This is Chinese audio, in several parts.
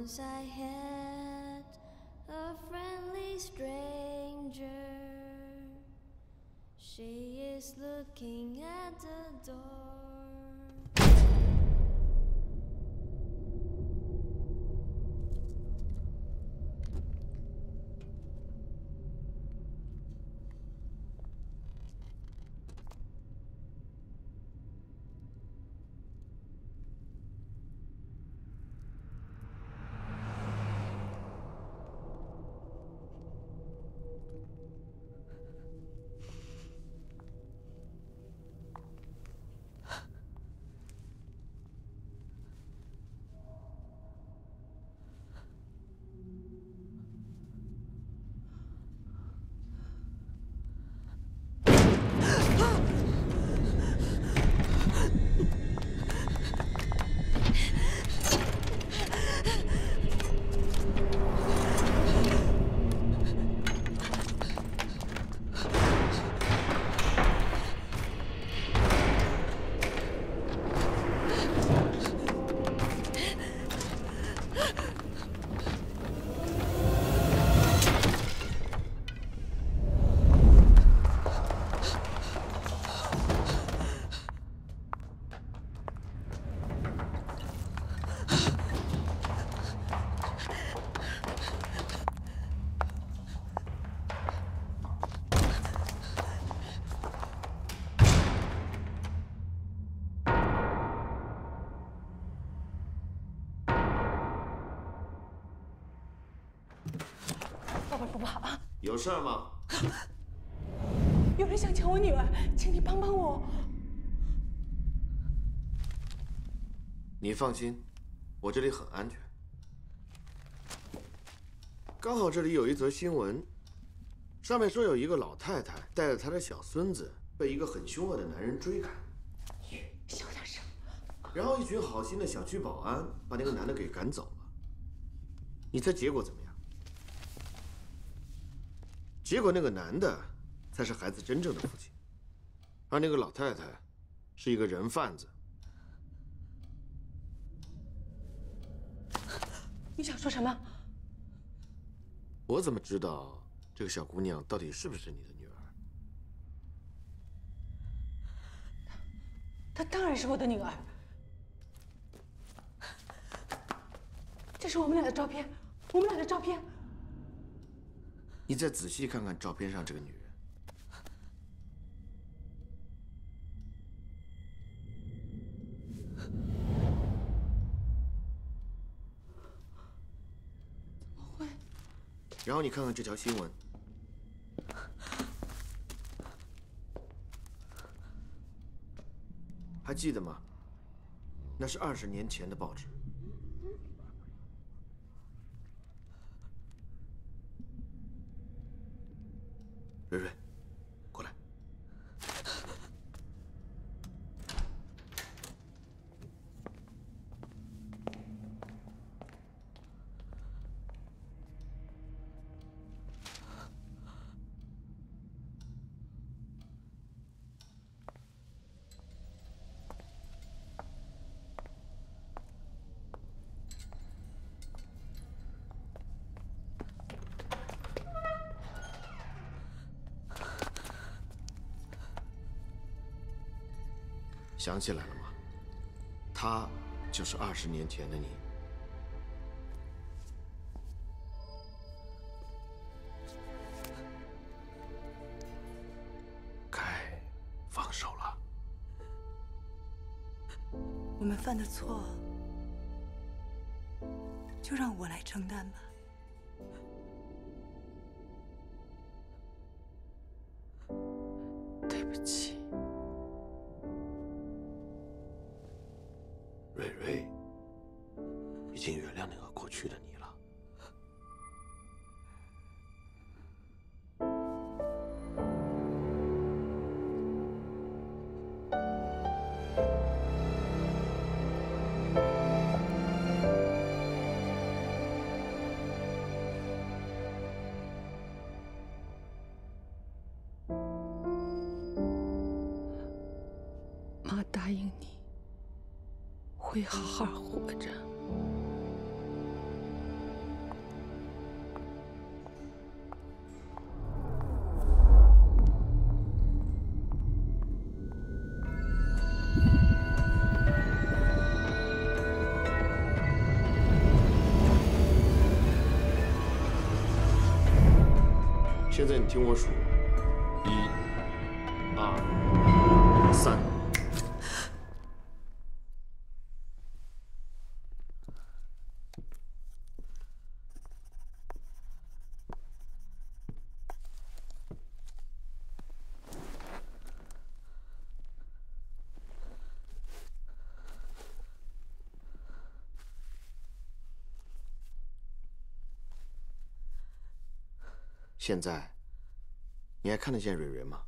Once I had a friendly stranger. She is looking at the door. 不好啊！有事儿吗？有人想抢我女儿，请你帮帮我。你放心，我这里很安全。刚好这里有一则新闻，上面说有一个老太太带着她的小孙子被一个很凶恶的男人追赶。小点声。然后一群好心的小区保安把那个男的给赶走了。你猜结果怎么样？ 结果那个男的才是孩子真正的父亲，而那个老太太是一个人贩子。你想说什么？我怎么知道这个小姑娘到底是不是你的女儿？她当然是我的女儿。这是我们俩的照片，我们俩的照片。 你再仔细看看照片上这个女人，怎么会？然后你看看这条新闻，还记得吗？那是20年前的报纸。 瑞瑞，过来。想起来了吗？她就是20年前的你。该放手了。我们犯的错，就让我来承担吧。 对不起，瑞瑞已经原谅那个过去的你了。妈答应你，会好好活着。现在你听我数，1、2、3。现在，你还看得见蕊蕊吗？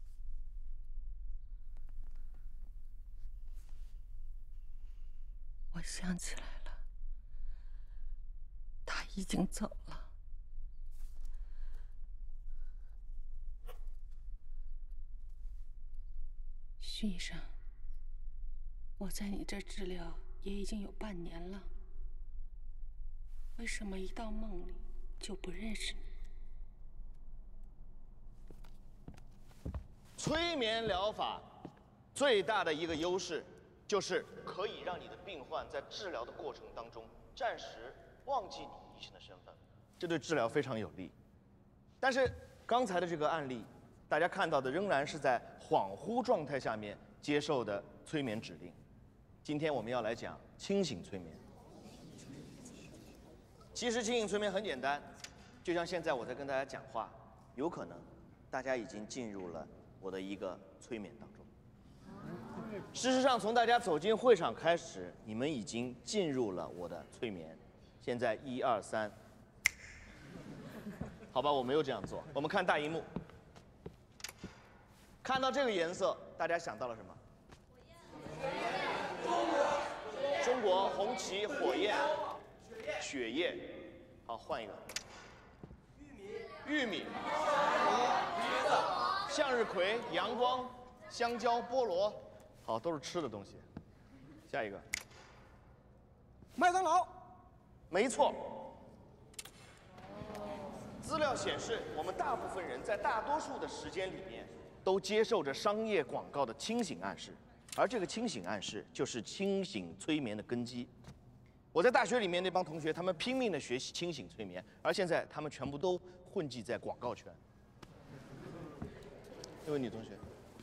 我想起来了，他已经走了。徐医生，我在你这治疗也已经有半年了，为什么一到梦里就不认识你？催眠疗法最大的一个优势，就是可以让你的病患在治疗的过程当中暂时忘记你医生的身份，这对治疗非常有利。但是刚才的这个案例，大家看到的仍然是在恍惚状态下面接受的催眠指令。今天我们要来讲清醒催眠。其实清醒催眠很简单，就像现在我在跟大家讲话，有可能大家已经进入了我的一个催眠当中。事实上，从大家走进会场开始，你们已经进入了我的催眠。现在1、2、3，好吧，我没有这样做。我们看大荧幕，看到这个颜色，大家想到了什么？中国红旗、火焰、血液。好，换一个。玉米。向日葵、阳光、香蕉、菠萝，好，都是吃的东西。下一个，麦当劳，没错。资料显示，我们大部分人在大多数的时间里面，都接受着商业广告的清醒暗示，而这个清醒暗示就是清醒催眠的根基。我在大学里面那帮同学，他们拼命的学习清醒催眠，而现在他们全部都混迹在广告圈。这位女同学，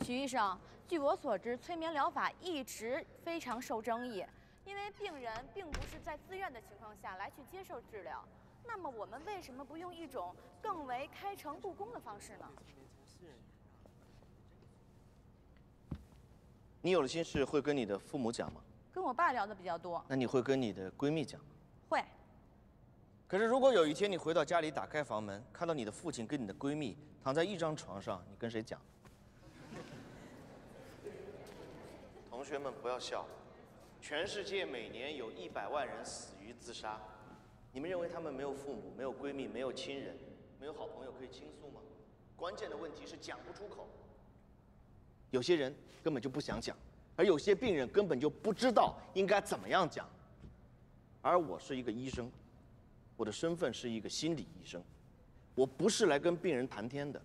徐医生，据我所知，催眠疗法一直非常受争议，因为病人并不是在自愿的情况下来去接受治疗。那么我们为什么不用一种更为开诚布公的方式呢？你有了心事会跟你的父母讲吗？跟我爸聊的比较多。那你会跟你的闺蜜讲吗？会。可是如果有一天你回到家里，打开房门，看到你的父亲跟你的闺蜜躺在一张床上，你跟谁讲？同学们不要笑，全世界每年有100万人死于自杀，你们认为他们没有父母、没有闺蜜、没有亲人、没有好朋友可以倾诉吗？关键的问题是讲不出口。有些人根本就不想讲，而有些病人根本就不知道应该怎么样讲。而我是一个医生，我的身份是一个心理医生，我不是来跟病人谈天的，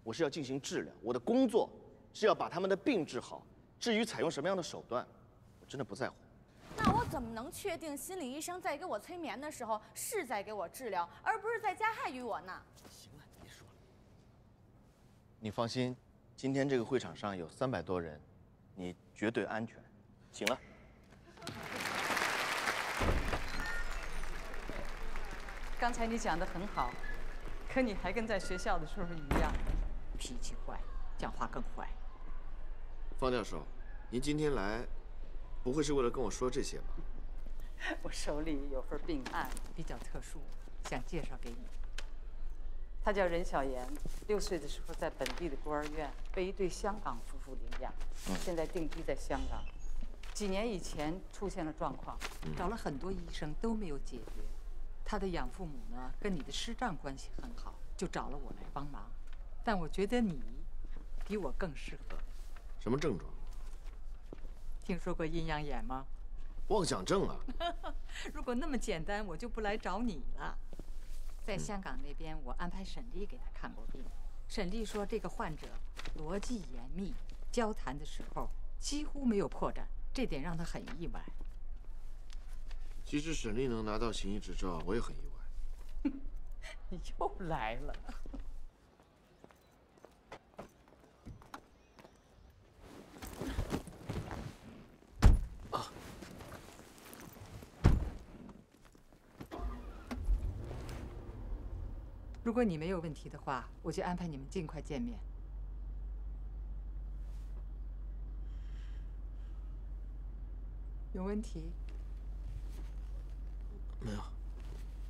我是要进行治疗，我的工作是要把他们的病治好。至于采用什么样的手段，我真的不在乎。那我怎么能确定心理医生在给我催眠的时候是在给我治疗，而不是在加害于我呢？行了，别说了。你放心，今天这个会场上有300多人，你绝对安全。醒了。刚才你讲得很好，可你还跟在学校的时候一样，脾气坏，讲话更坏。方教授，您今天来，不会是为了跟我说这些吧？我手里有份病案，比较特殊，想介绍给你。他叫任小妍，6岁的时候在本地的孤儿院被一对香港夫妇领养，现在定居在香港。几年以前出现了状况，找了很多医生都没有解决。他的养父母呢，跟你的师长关系很好，就找了我来帮忙。但我觉得你比我更适合。什么症状？听说过阴阳眼吗？妄想症啊！如果那么简单，我就不来找你了。在香港那边，我安排沈丽给他看过病。沈丽说，这个患者逻辑严密，交谈的时候几乎没有破绽，这点让他很意外。其实沈丽能拿到行医执照，我也很意外。你又来了。如果你没有问题的话，我就安排你们尽快见面。有问题？没有，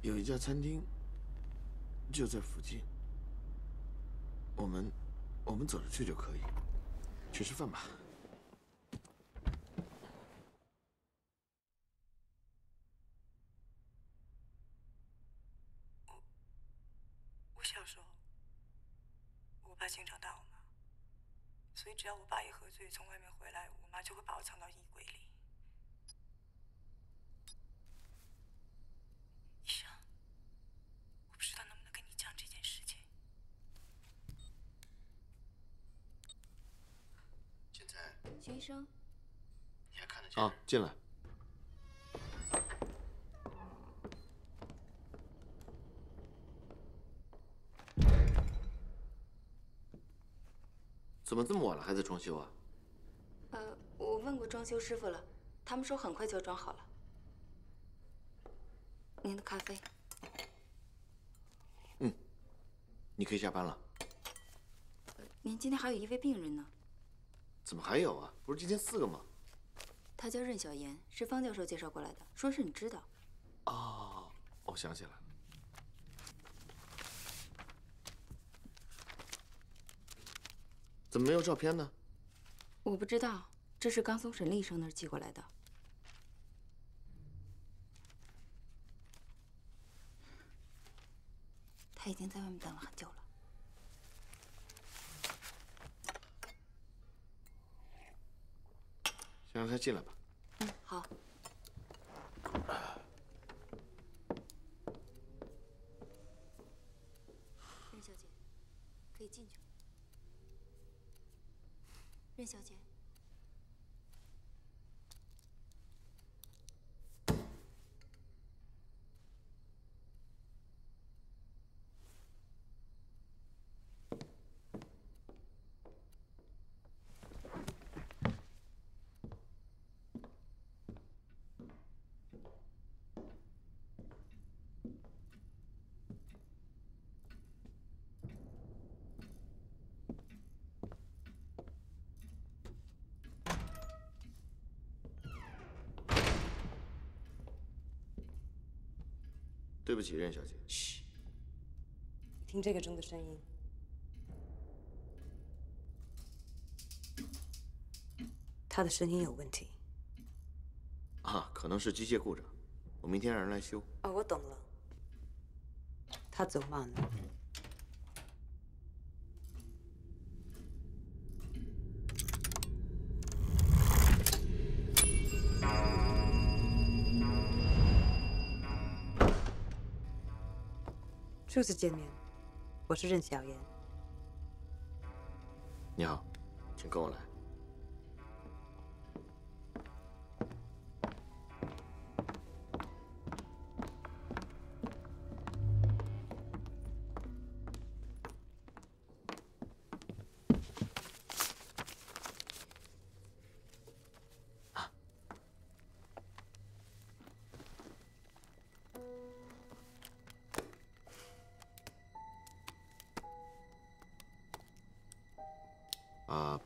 有一家餐厅就在附近，我们走着去就可以。去吃饭吧。我小时候，我爸经常打我妈，所以只要我爸一喝醉从外面回来，我妈就会把我藏到衣柜里。医生，我不知道能不能跟你讲这件事情。现在，徐医生，你还看得见？啊，进来。怎么这么晚了还在装修啊？我问过装修师傅了，他们说很快就装好了。您的咖啡。你可以下班了。您今天还有一位病人呢。怎么还有啊？不是今天4个吗？他叫任小妍，是方教授介绍过来的，说是你知道。哦，我想起来了。怎么没有照片呢？我不知道，这是刚从沈丽医生那儿寄过来的。他已经在外面等了很久了。先让他进来吧。好。任小姐，可以进去了。任小姐。对不起，任小姐。嘘。听这个钟的声音，他的声音有问题。啊，可能是机械故障，我明天让人来修。哦，我懂了。他走慢了。初次见面，我是任小妍。你好，请跟我来。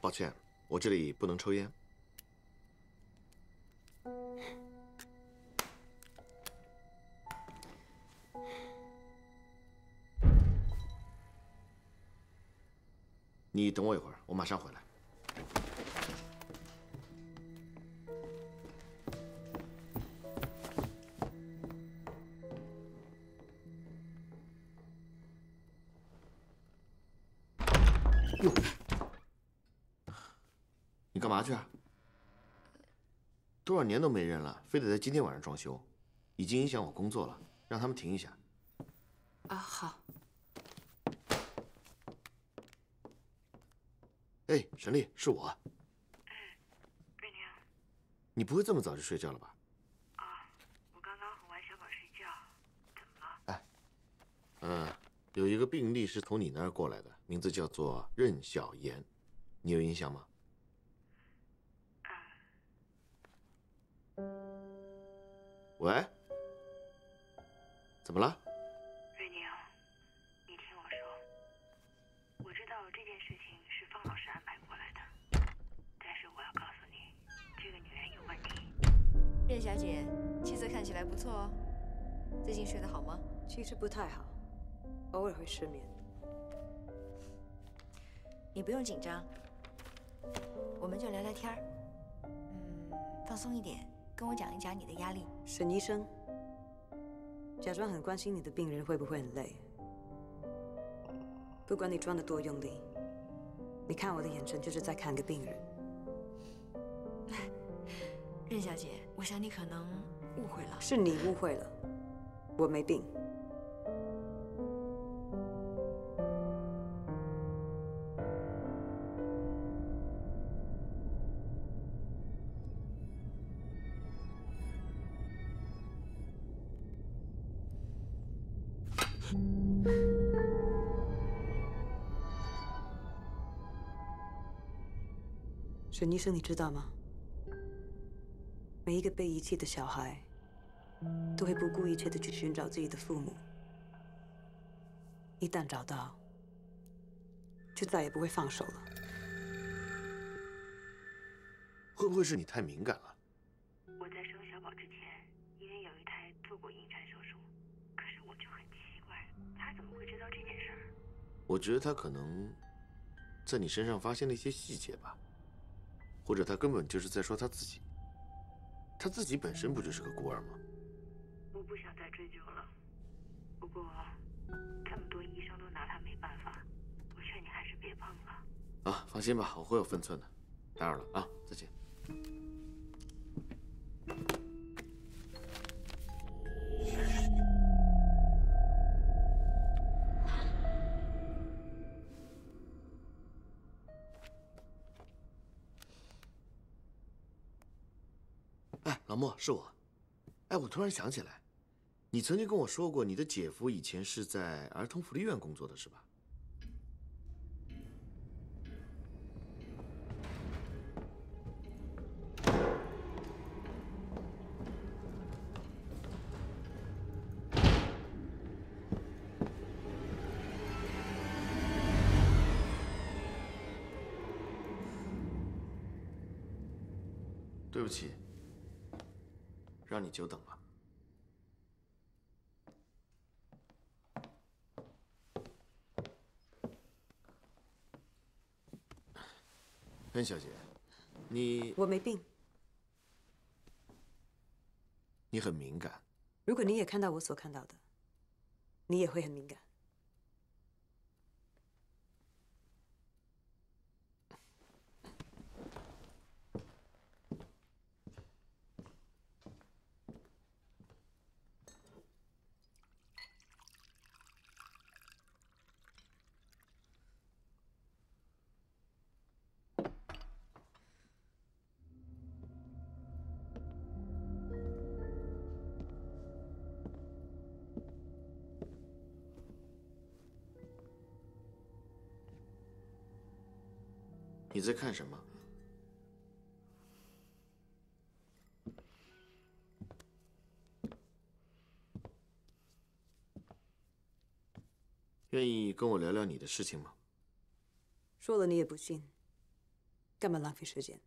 抱歉，我这里不能抽烟。你等我一会儿，我马上回来。哟。你干嘛去啊？多少年都没人了，非得在今天晚上装修，已经影响我工作了，让他们停一下。啊，好。哎，沈丽，是我。瑞宁。你不会这么早就睡觉了吧？啊，我刚刚哄完小宝睡觉，怎么了？哎，有一个病例是从你那儿过来的，名字叫做任小妍，你有印象吗？喂，怎么了？瑞宁，你听任小姐，气色看起来不错哦。最近睡得好吗？其实不太好，偶尔会失眠。你不用紧张，我们就聊聊天儿。放松一点，跟我讲一讲你的压力。沈医生，假装很关心你的病人会不会很累？不管你装得多用力，你看我的眼神就是在看个病人。任小姐，我想你可能误会了。是你误会了，我没病。沈医生，你知道吗？每一个被遗弃的小孩，都会不顾一切的去寻找自己的父母。一旦找到，就再也不会放手了。会不会是你太敏感了？我在生小宝之前，医院有一台做过引产手术，可是我就很奇怪，他怎么会知道这件事儿？我觉得他可能在你身上发现了一些细节吧，或者他根本就是在说他自己。他自己本身不就是个孤儿吗？我不想再追究了，不过这么多医生都拿他没办法，我劝你还是别碰了。啊，放心吧，我会有分寸的。打扰了啊，再见。哎，老莫，是我。哎，我突然想起来，你曾经跟我说过，你的姐夫以前是在儿童福利院工作的，是吧？对不起，让你久等了。温小姐，我没病。你很敏感。如果你也看到我所看到的，你也会很敏感。你在看什么？愿意跟我聊聊你的事情吗？说了你也不信，干嘛浪费时间？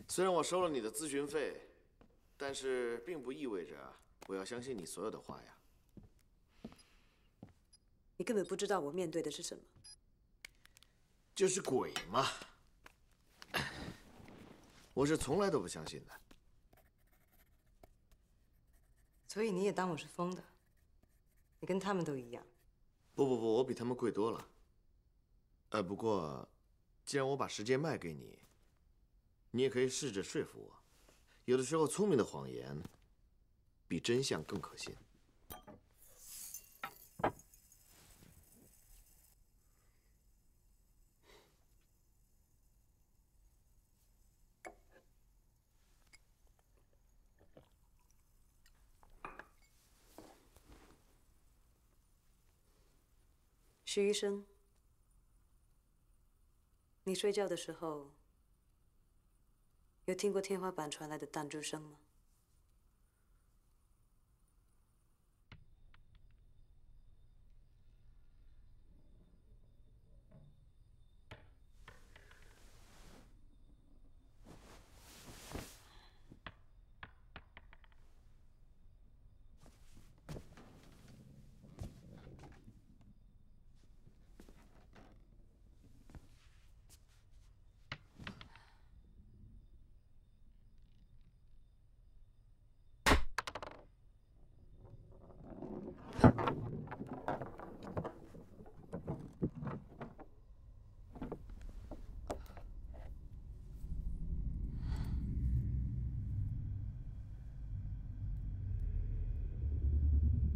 虽然我收了你的咨询费，但是并不意味着我要相信你所有的话呀。你根本不知道我面对的是什么。就是鬼嘛！我是从来都不相信的。所以你也当我是疯的？你跟他们都一样。不，我比他们贵多了。不过，既然我把时间卖给你，你也可以试着说服我。有的时候，聪明的谎言比真相更可信。徐医生，你睡觉的时候有听过天花板传来的弹珠声吗？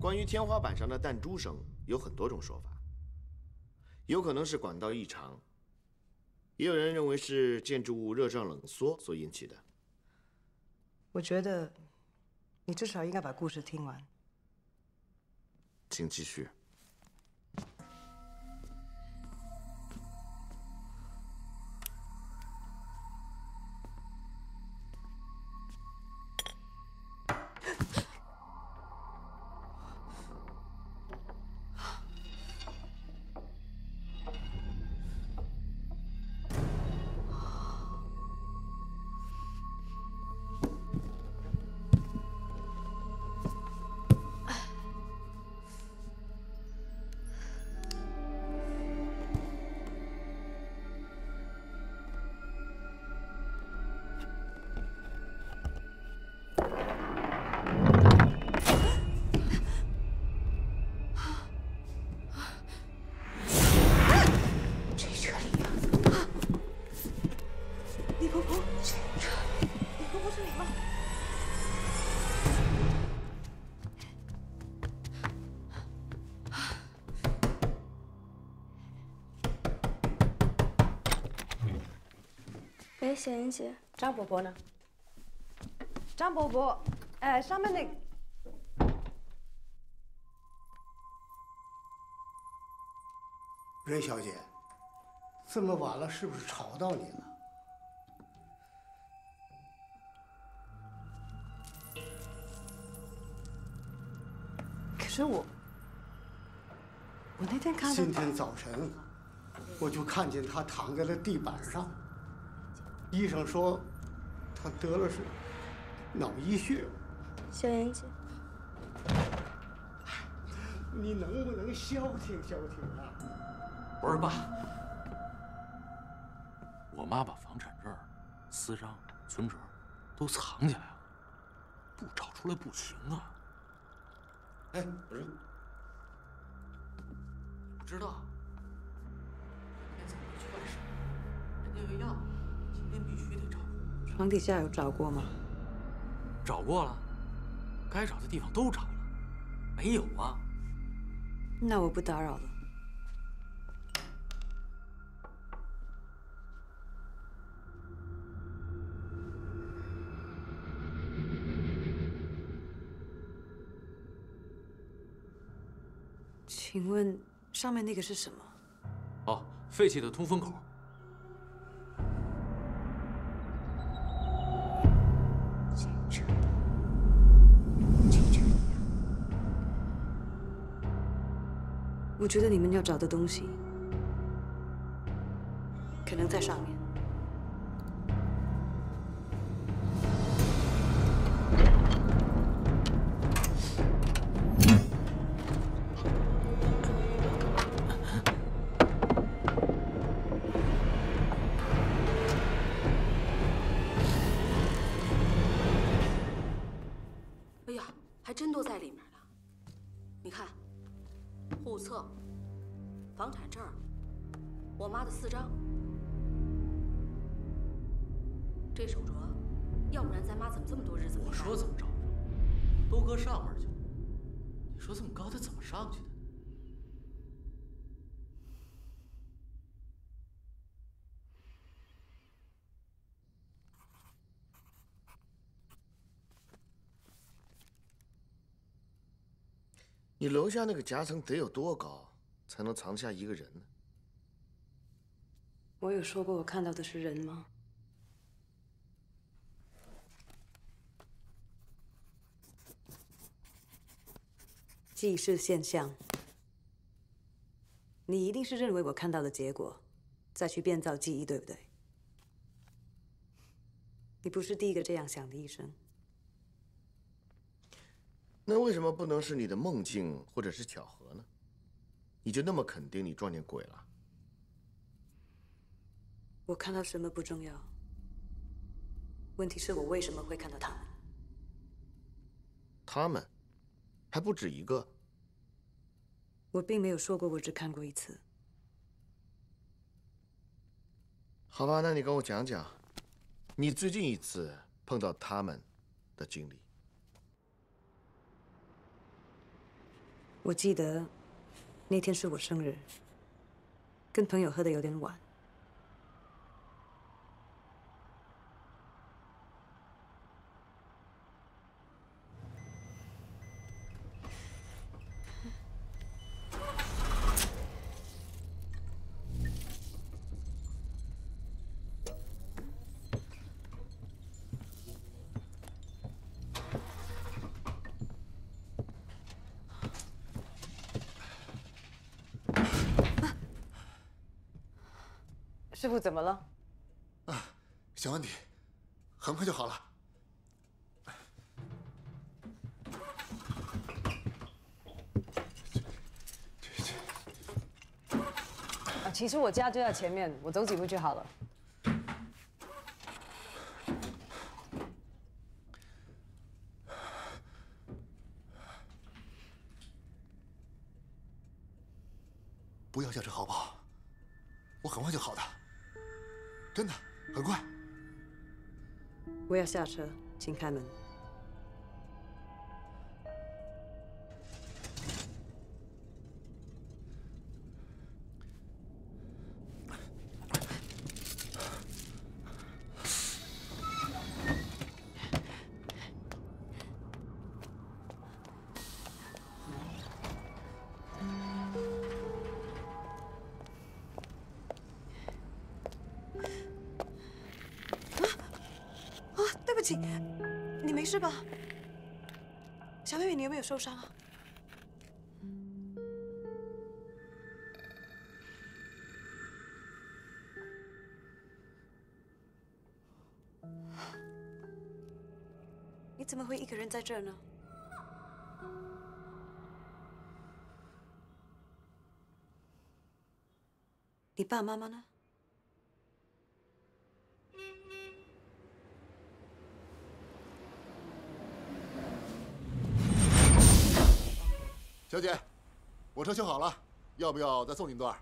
关于天花板上的弹珠声有很多种说法，有可能是管道异常，也有人认为是建筑物热胀冷缩所引起的。我觉得你至少应该把故事听完。请继续。喂，小妍姐，张伯伯呢？张伯伯，上面那……任小姐，这么晚了，是不是吵到你了？可是我那天看到……今天早晨，我就看见他躺在了地板上。医生说，他得了是脑溢血。小妍姐，你能不能消停消停啊？不是爸，我妈把房产证、私章、存折都藏起来了，不找出来不行啊。哎，不是，不知道，明天怎么去办事？人家要要，今天必须得找。床底下有找过吗？找过了，该找的地方都找了，没有啊。那我不打扰了。请问上面那个是什么？哦，废弃的通风口。我觉得你们要找的东西，可能在上面。哎呀，还真都在里面呢。你看，户册、房产证、我妈的私章，这手镯，要不然咱妈怎么这么多日子没戴？我说怎么着，都搁上面去了。你说这么高，它怎么上去的？你楼下那个夹层得有多高，才能藏下一个人呢？我有说过我看到的是人吗？记忆是现象，你一定是认为我看到的结果，再去编造记忆，对不对？你不是第一个这样想的医生。那为什么不能是你的梦境或者是巧合呢？你就那么肯定你撞见鬼了？我看到什么不重要，问题是我为什么会看到他们？他们还不止一个。我并没有说过我只看过一次。好吧，那你跟我讲讲，你最近一次碰到他们的经历。我记得那天是我生日，跟朋友喝的有点晚。师傅怎么了？小问题，很快就好了。其实我家就在前面，我走几步就好了。不要下车好不好？我很快就好的，真的很快。我要下车，请开门。对不起，你没事吧？小妹妹，你有没有受伤啊？你怎么会一个人在这儿呢？你爸爸妈妈呢？小姐，我车修好了，要不要再送您段？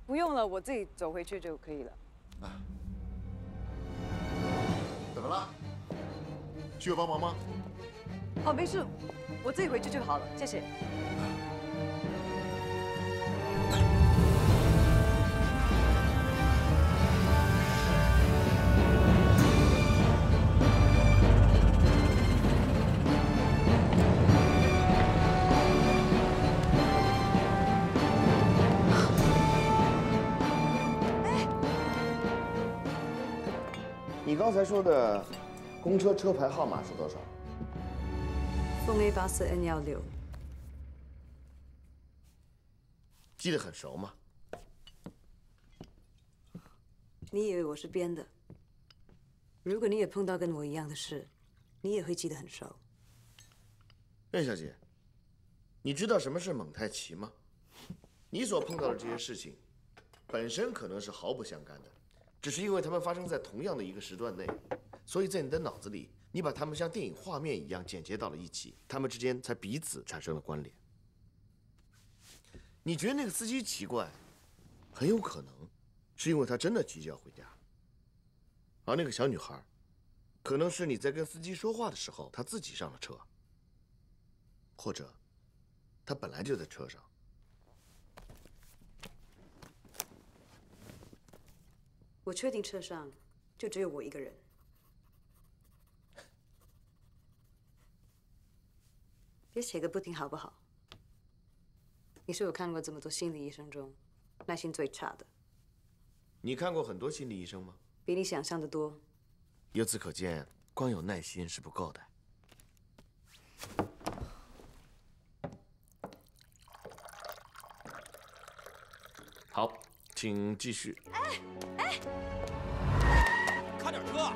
不用了，我自己走回去就可以了。怎么了？需要帮忙吗？哦，没事，我自己回去就好了，谢谢。你刚才说的公车车牌号码是多少？凤 A84N16。记得很熟吗？你以为我是编的？如果你也碰到跟我一样的事，你也会记得很熟。任小姐，你知道什么是蒙太奇吗？你所碰到的这些事情，本身可能是毫不相干的。只是因为它们发生在同样的一个时段内，所以在你的脑子里，你把它们像电影画面一样剪接到了一起，它们之间才彼此产生了关联。你觉得那个司机奇怪，很有可能是因为他真的急着要回家，而那个小女孩，可能是你在跟司机说话的时候，她自己上了车，或者她本来就在车上。我确定车上就只有我一个人。别写个不停好不好？你是我看过这么多心理医生中耐心最差的。你看过很多心理医生吗？比你想象的多。由此可见，光有耐心是不够的。好，请继续。看点车！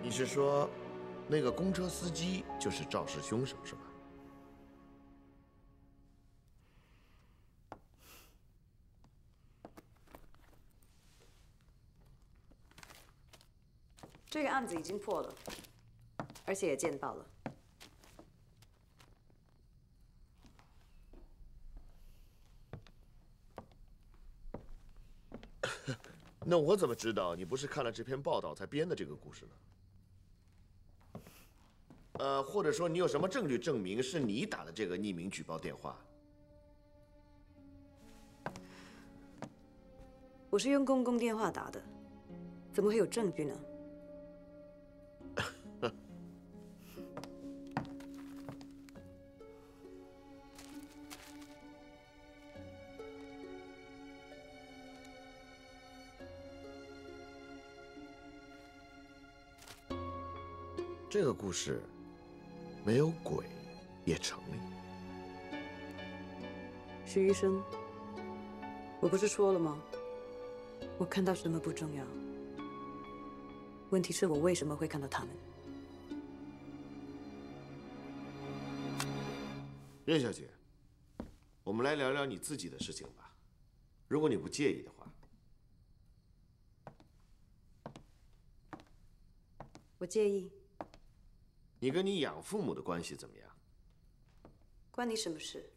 你是说，那个公车司机就是肇事凶手是吧？这个案子已经破了，而且也见报了。那我怎么知道你不是看了这篇报道才编的这个故事呢？或者说你有什么证据证明是你打的这个匿名举报电话？我是用公共电话打的，怎么会有证据呢？这个故事没有鬼也成立。徐医生，我不是说了吗？我看到什么不重要，问题是我为什么会看到他们？任小姐，我们来聊聊你自己的事情吧，如果你不介意的话。我介意。你跟你养父母的关系怎么样？关你什么事？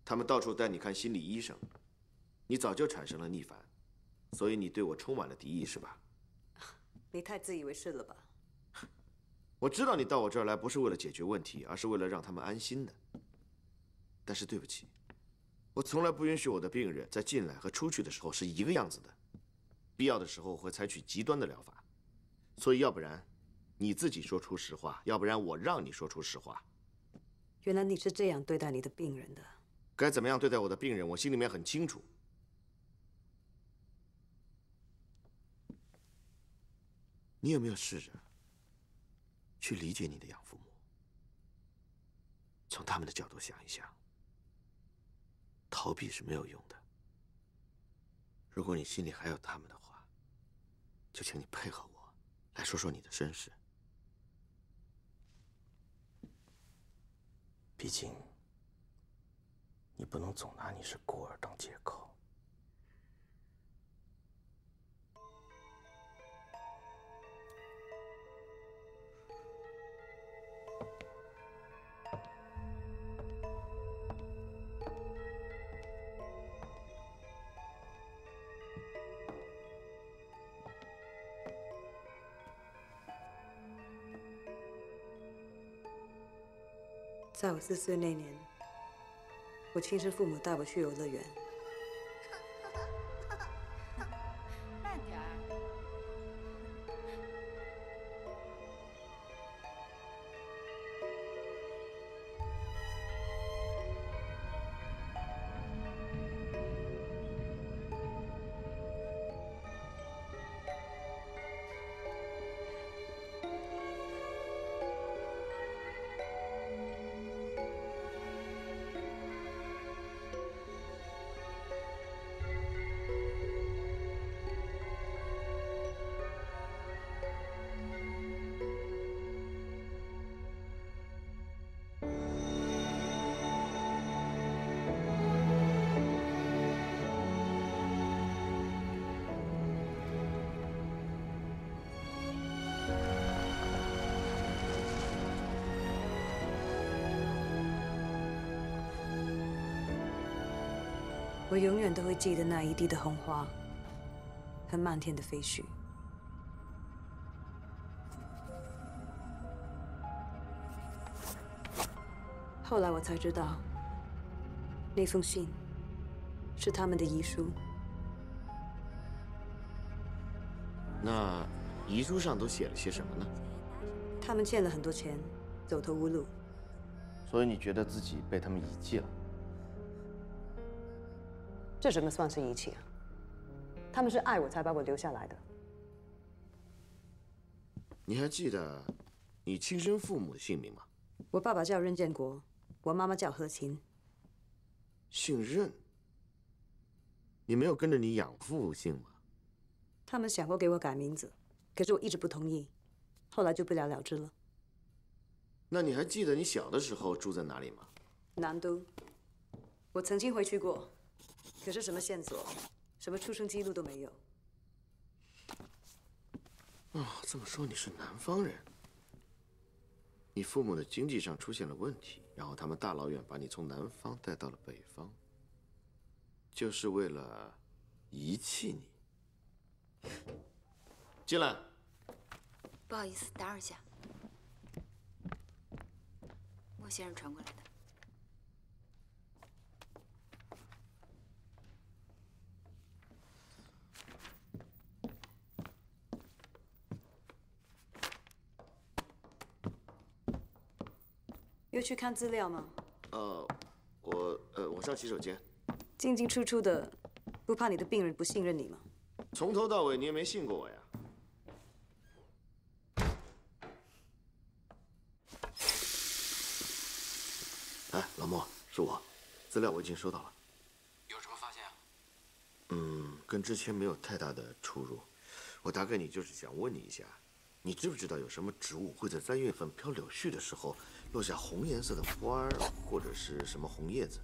他们到处带你看心理医生，你早就产生了逆反，所以你对我充满了敌意，是吧？你太自以为是了吧？我知道你到我这儿来不是为了解决问题，而是为了让他们安心的。但是对不起，我从来不允许我的病人在进来和出去的时候是一个样子的，必要的时候会采取极端的疗法。所以要不然你自己说出实话，要不然我让你说出实话。原来你是这样对待你的病人的。该怎么样对待我的病人，我心里面很清楚。你有没有试着去理解你的养父母？从他们的角度想一想，逃避是没有用的。如果你心里还有他们的话，就请你配合我，来说说你的身世。毕竟，你不能总拿你是孤儿当借口。在我4岁那年，我亲生父母带我去游乐园。慢点儿。我永远都会记得那一地的红花和漫天的飞絮。后来我才知道，那封信是他们的遗书。那遗书上都写了些什么呢？他们欠了很多钱，走投无路。所以你觉得自己被他们遗弃了？这怎么算是遗弃啊？他们是爱我才把我留下来的。你还记得你亲生父母的姓名吗？我爸爸叫任建国，我妈妈叫何琴。姓任？你没有跟着你养父姓吗？他们想过给我改名字，可是我一直不同意，后来就不了了之了。那你还记得你小的时候住在哪里吗？南都，我曾经回去过，可是什么线索、什么出生记录都没有。哦，这么说你是南方人。你父母的经济上出现了问题，然后他们大老远把你从南方带到了北方，就是为了遗弃你。进来。不好意思，打扰一下，莫先生传过来的。又去看资料吗？我上洗手间。进进出出的，不怕你的病人不信任你吗？从头到尾你也没信过我呀。哎，老莫，是我，资料我已经收到了。有什么发现啊？跟之前没有太大的出入。我打给你就是想问你一下，你知不知道有什么植物会在3月份飘柳絮的时候落下红颜色的花儿，或者是什么红叶子？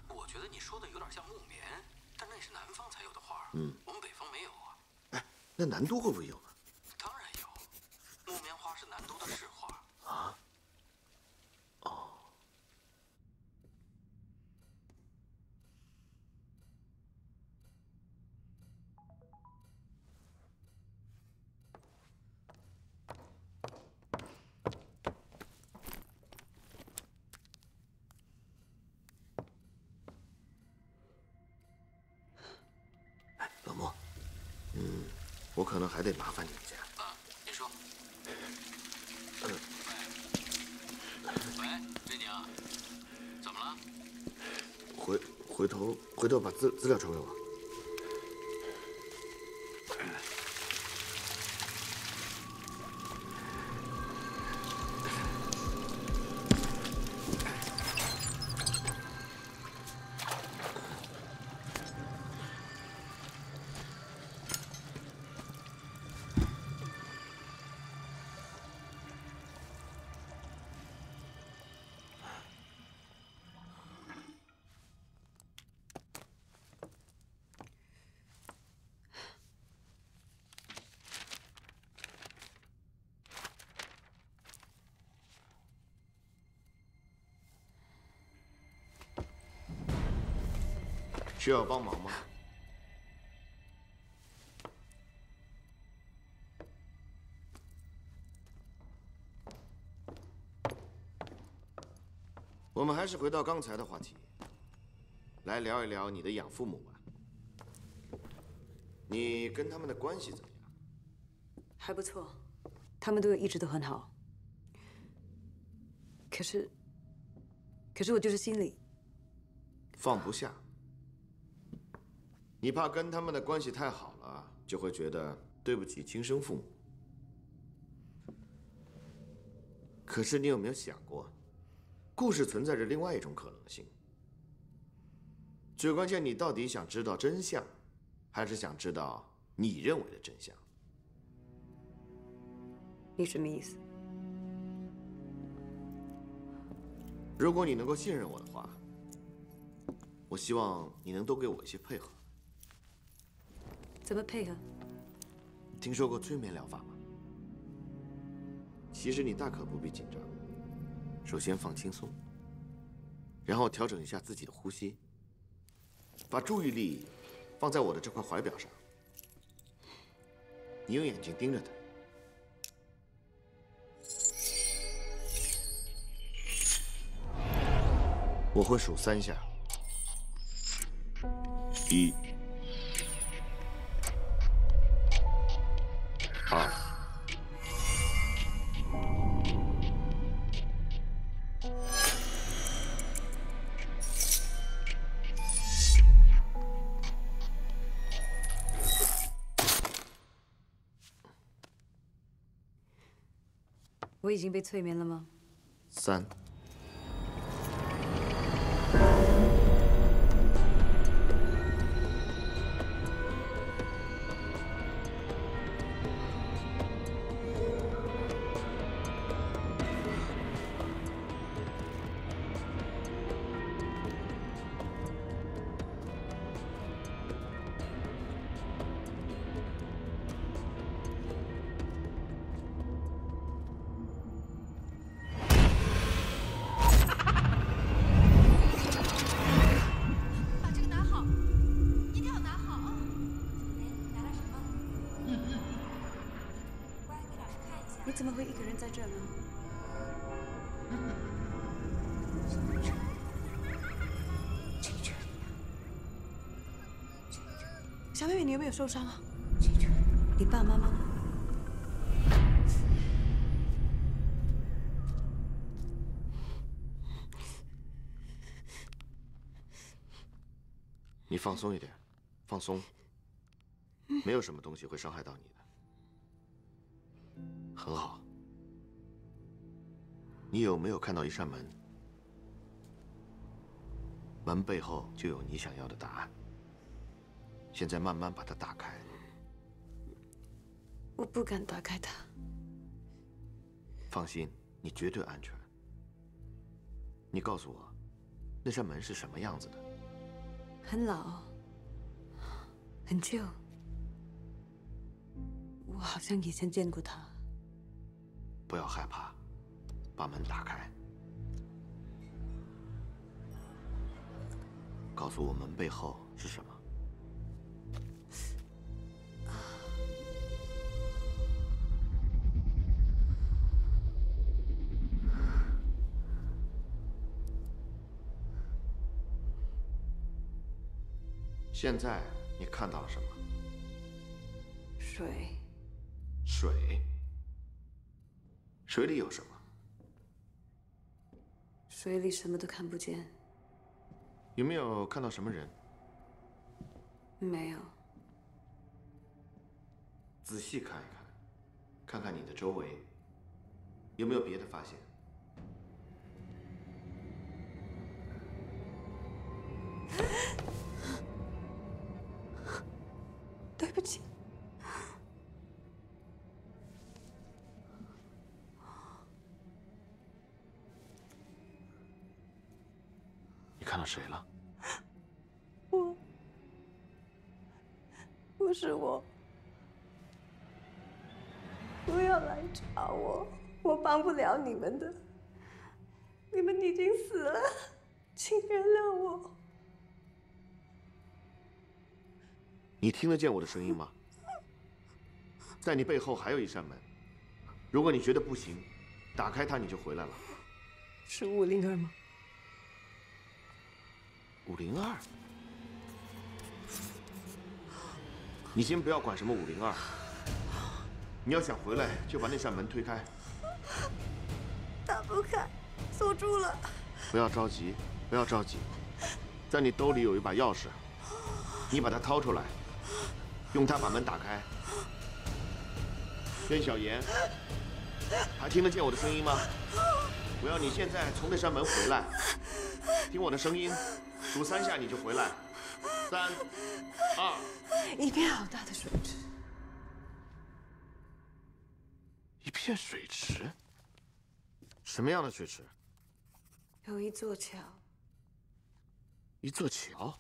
我觉得你说的有点像木棉，但那是南方才有的花。我们北方没有啊。哎，那南都会不会有呢？当然有，木棉花是南都的市花。啊？哦。老莫，我可能还得麻烦你一下。啊，你说。喂，珍妮啊，怎么了？回头把资料传给我。需要帮忙吗？我们还是回到刚才的话题，来聊一聊你的养父母吧。你跟他们的关系怎么样？还不错，他们对我一直都很好。可是我就是心里放不下。你怕跟他们的关系太好了，就会觉得对不起亲生父母。可是你有没有想过，故事存在着另外一种可能性？最关键，你到底想知道真相，还是想知道你认为的真相？你什么意思？如果你能够信任我的话，我希望你能多给我一些配合。怎么配合？听说过催眠疗法吗？其实你大可不必紧张。首先放轻松，然后调整一下自己的呼吸，把注意力放在我的这块怀表上。你用眼睛盯着它。我会数3下。1、2、我已经被催眠了吗3。你怎么会一个人在这呢？小妹妹，你有没有受伤啊？你爸爸妈妈呢？你放松一点，放松。没有什么东西会伤害到你的，很好。你有没有看到一扇门？门背后就有你想要的答案。现在慢慢把它打开。我不敢打开它。放心，你绝对安全。你告诉我，那扇门是什么样子的？很老，很旧。我好像以前见过它。不要害怕，把门打开。告诉我门背后是什么？现在你看到了什么？水。水。水里有什么？水里什么都看不见。有没有看到什么人？没有。仔细看一看，看看你的周围，有没有别的发现？对不起。你看到谁了？不是我，不要来找我，我帮不了你们的，你们已经死了，请原谅我。你听得见我的声音吗？在你背后还有一扇门，如果你觉得不行，打开它你就回来了。是502吗？502？你先不要管什么502，你要想回来就把那扇门推开。打不开，锁住了。不要着急，不要着急，在你兜里有一把钥匙，你把它掏出来，用它把门打开。宣小妍，还听得见我的声音吗？我要你现在从那扇门回来，听我的声音，数3下你就回来。3、2。一片好大的水池。一片水池？什么样的水池？有一座桥。一座桥？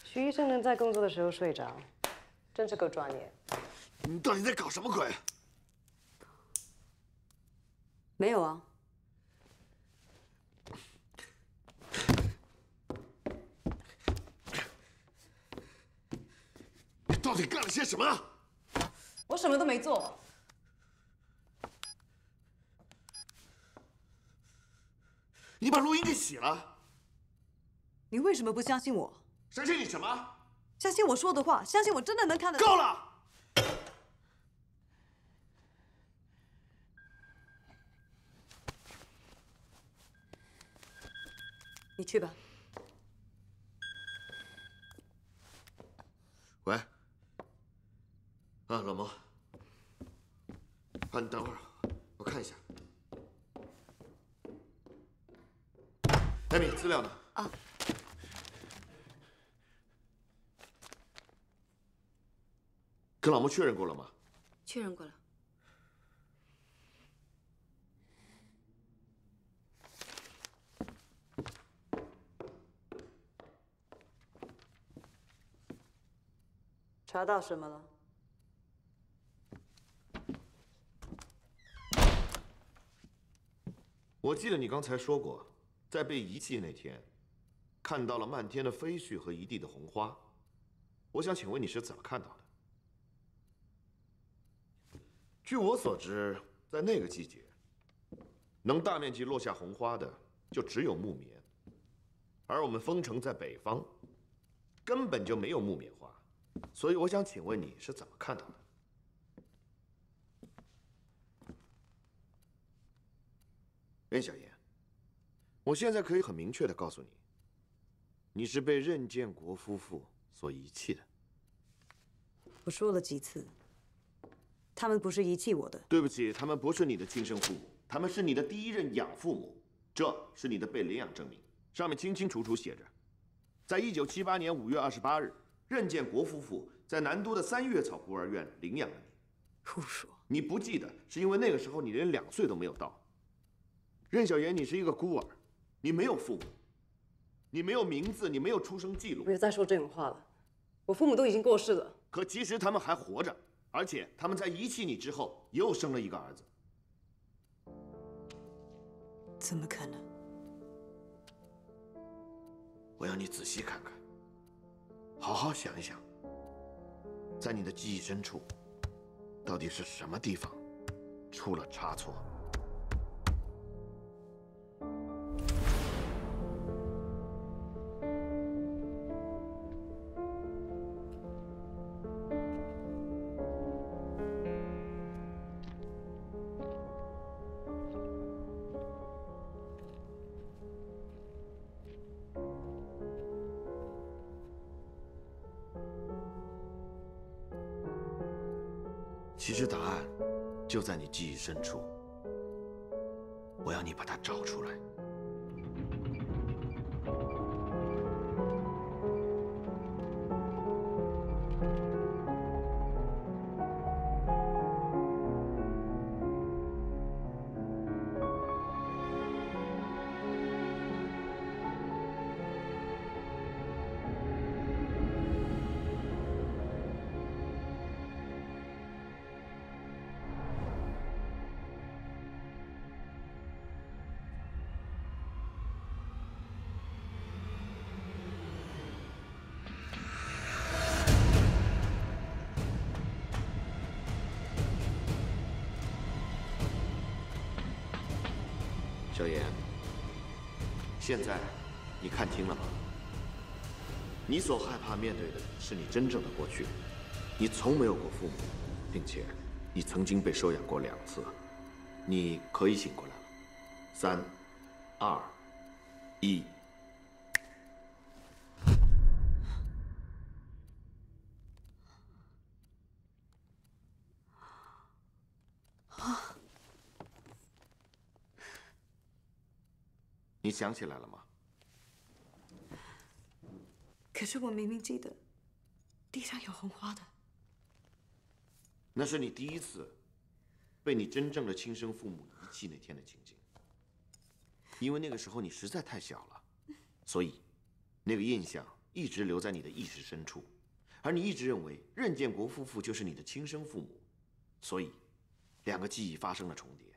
徐医生能在工作的时候睡着，真是够专业。你到底在搞什么鬼？没有啊。你到底干了些什么？我什么都没做。你把录音给洗了？你为什么不相信我？相信你什么？相信我说的话，相信我真的能看得到。够了！你去吧。喂。啊，老毛。啊，你等会儿，我看一下。艾米，资料呢？啊。跟老毛确认过了吗？确认过了。查到什么了？我记得你刚才说过，在被遗弃那天，看到了漫天的飞絮和一地的红花。我想请问你是怎么看到的？据我所知，在那个季节，能大面积落下红花的就只有木棉，而我们丰城在北方，根本就没有木棉花。所以我想请问你是怎么看到的？任小妍，我现在可以很明确地告诉你，你是被任建国夫妇所遗弃的。我说了几次，他们不是遗弃我的。对不起，他们不是你的亲生父母，他们是你的第一任养父母，这是你的被领养证明，上面清清楚楚写着，在1978年5月28日。任建国夫妇在南都的3月草孤儿院领养了你。胡说！你不记得，是因为那个时候你连2岁都没有到。任小妍，你是一个孤儿，你没有父母，你没有名字，你没有出生记录。不要再说这种话了，我父母都已经过世了。可其实他们还活着，而且他们在遗弃你之后又生了一个儿子。怎么可能？我要你仔细看看。好好想一想，在你的记忆深处，到底是什么地方出了差错？其实答案就在你记忆深处，我要你把它找出来。小妍，现在你看清了吗？你所害怕面对的是你真正的过去。你从没有过父母，并且你曾经被收养过2次。你可以醒过来了。3、2、1。你想起来了吗？可是我明明记得地上有红花的。那是你第一次被你真正的亲生父母遗弃那天的情景。因为那个时候你实在太小了，所以那个印象一直留在你的意识深处，而你一直认为任建国夫妇就是你的亲生父母，所以2个记忆发生了重叠。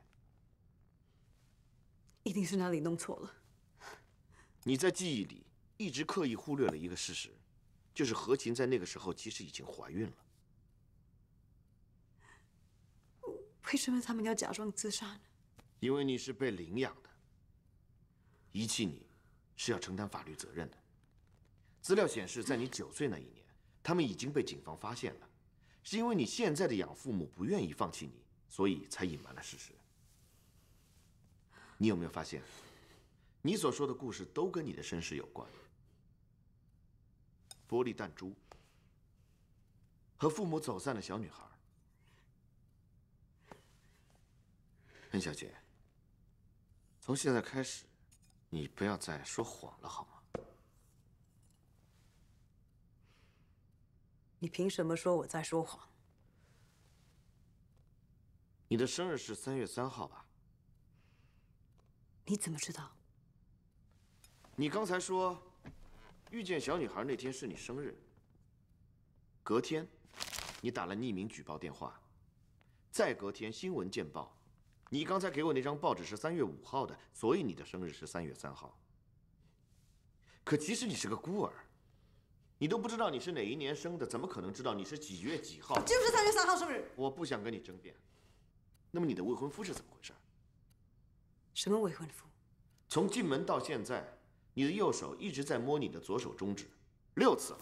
一定是哪里弄错了。你在记忆里一直刻意忽略了一个事实，就是何琴在那个时候其实已经怀孕了。为什么他们要假装自杀呢？因为你是被领养的，遗弃你是要承担法律责任的。资料显示，在你9岁那一年，他们已经被警方发现了，是因为你现在的养父母不愿意放弃你，所以才隐瞒了事实。你有没有发现，你所说的故事都跟你的身世有关。玻璃弹珠和父母走散的小女孩。恩小姐，从现在开始，你不要再说谎了，好吗？你凭什么说我在说谎？你的生日是3月3号吧？你怎么知道？你刚才说，遇见小女孩那天是你生日。隔天，你打了匿名举报电话，再隔天新闻见报，你刚才给我那张报纸是3月5号的，所以你的生日是3月3号。可其实你是个孤儿，你都不知道你是哪一年生的，怎么可能知道你是几月几号？就是3月3号生日。我不想跟你争辩。那么你的未婚夫是怎么回事？什么未婚夫？从进门到现在，你的右手一直在摸你的左手中指，6次了。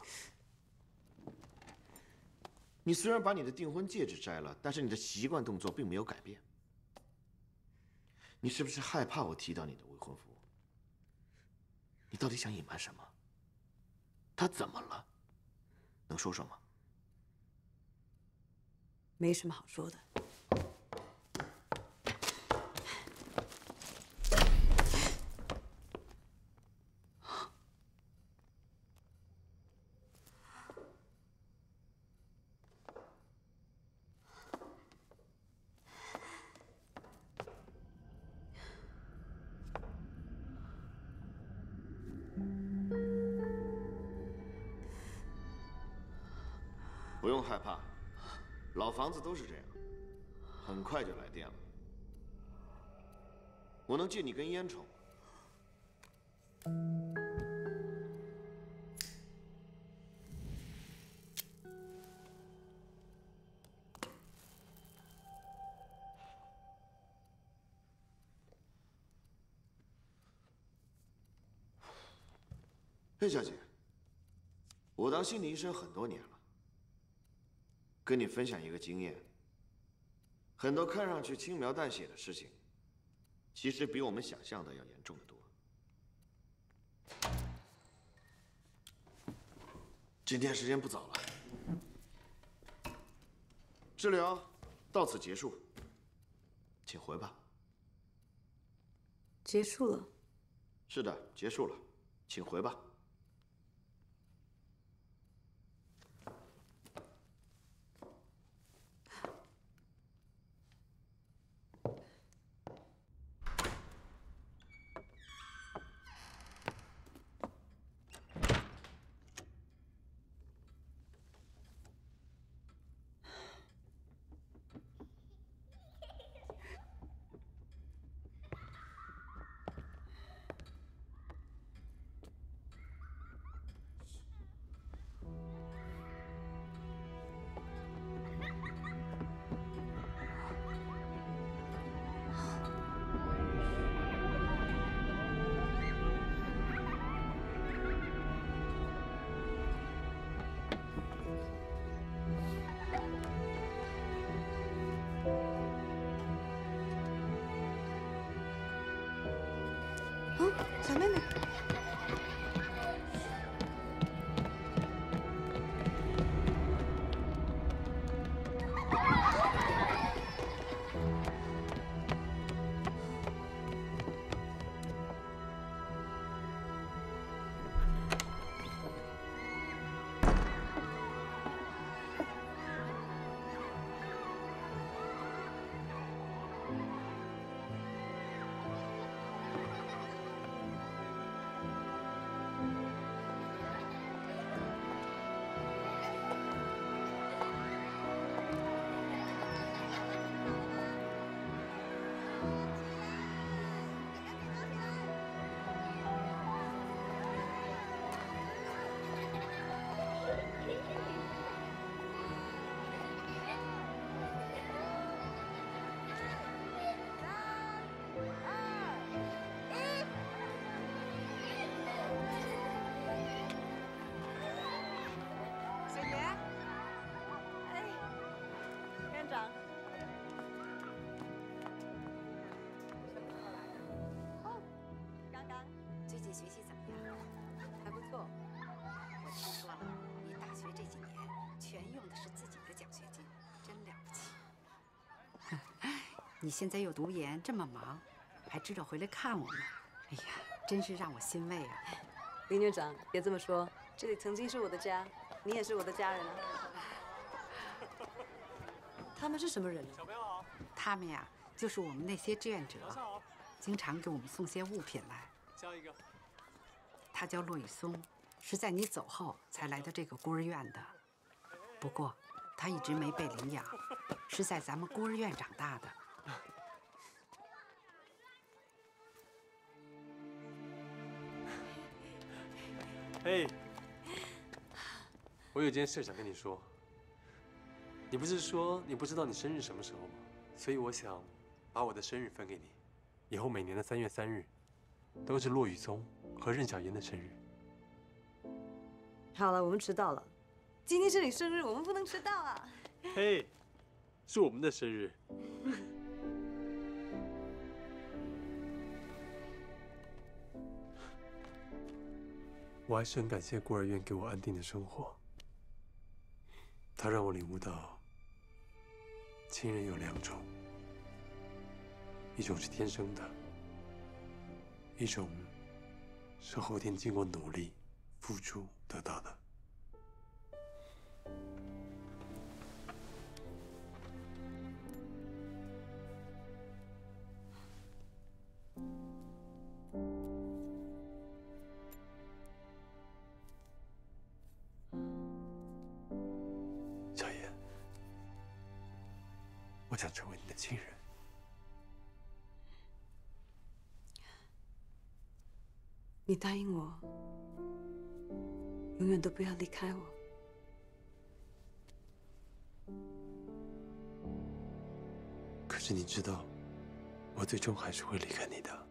你虽然把你的订婚戒指摘了，但是你的习惯动作并没有改变。你是不是害怕我提到你的未婚夫？你到底想隐瞒什么？他怎么了？能说说吗？没什么好说的。不用害怕，老房子都是这样，很快就来电了。我能借你根烟抽。叶小姐，我当心理医生很多年了。跟你分享一个经验，很多看上去轻描淡写的事情，其实比我们想象的要严重得多。今天时间不早了，治疗到此结束，请回吧。结束了。是的，结束了，请回吧。学习怎么样？还不错。我听说了，你大学这几年全用的是自己的奖学金，真了不起。你现在又读研，这么忙，还知道回来看我们，哎呀，真是让我欣慰啊！林院长，别这么说，这里曾经是我的家，你也是我的家人啊。他们是什么人呢？小朋友好。他们呀，就是我们那些志愿者，经常给我们送些物品来。教一个。他叫骆雨松，是在你走后才来到这个孤儿院的。不过，他一直没被领养，是在咱们孤儿院长大的。嘿，我有件事想跟你说。你不是说你不知道你生日什么时候吗？所以我想把我的生日分给你，以后每年的3月3日都是骆雨松和任小妍的生日。好了，我们迟到了。今天是你生日，我们不能迟到啊！嘿，是我们的生日。我还是很感谢孤儿院给我安定的生活，它让我领悟到，亲人有2种，一种是天生的，一种是后天经过努力、付出得到的。小妍，我想成为你的亲人。你答应我，永远都不要离开我。可是你知道，我最终还是会离开你的。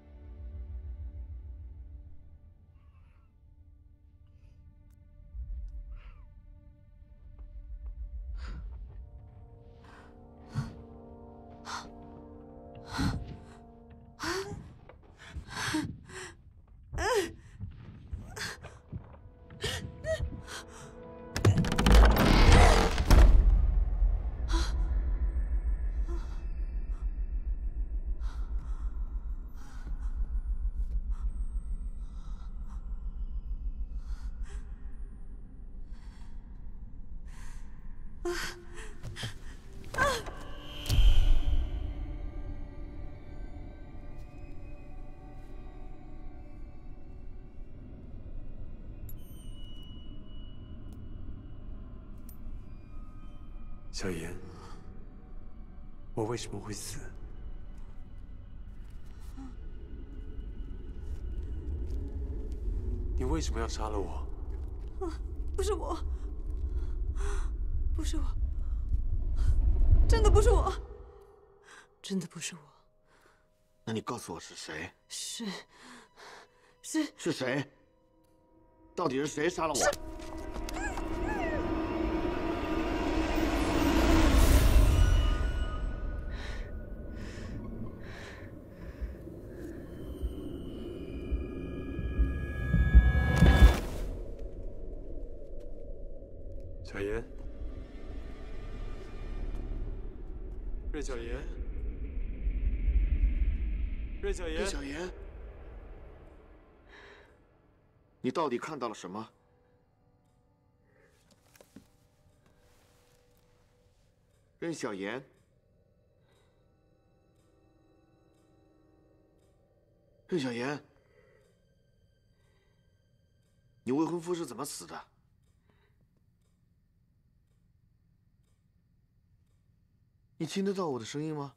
小妍，我为什么会死？你为什么要杀了我？不是我，不是我，真的不是我，真的不是我。那你告诉我是谁？是谁？到底是谁杀了我？小妍，任小妍，任小妍，任小妍，你到底看到了什么？任小妍，任小妍，你未婚夫是怎么死的？你听得到我的声音吗？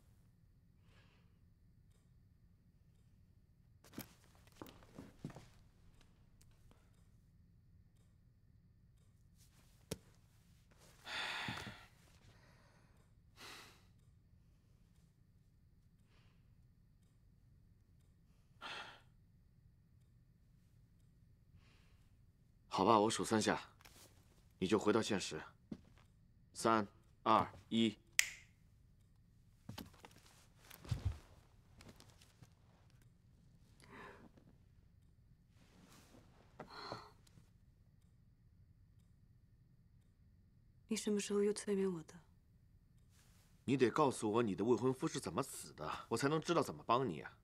好吧，我数3下，你就回到现实。3、2、1。你什么时候又催眠我的？你得告诉我你的未婚夫是怎么死的，我才能知道怎么帮你啊。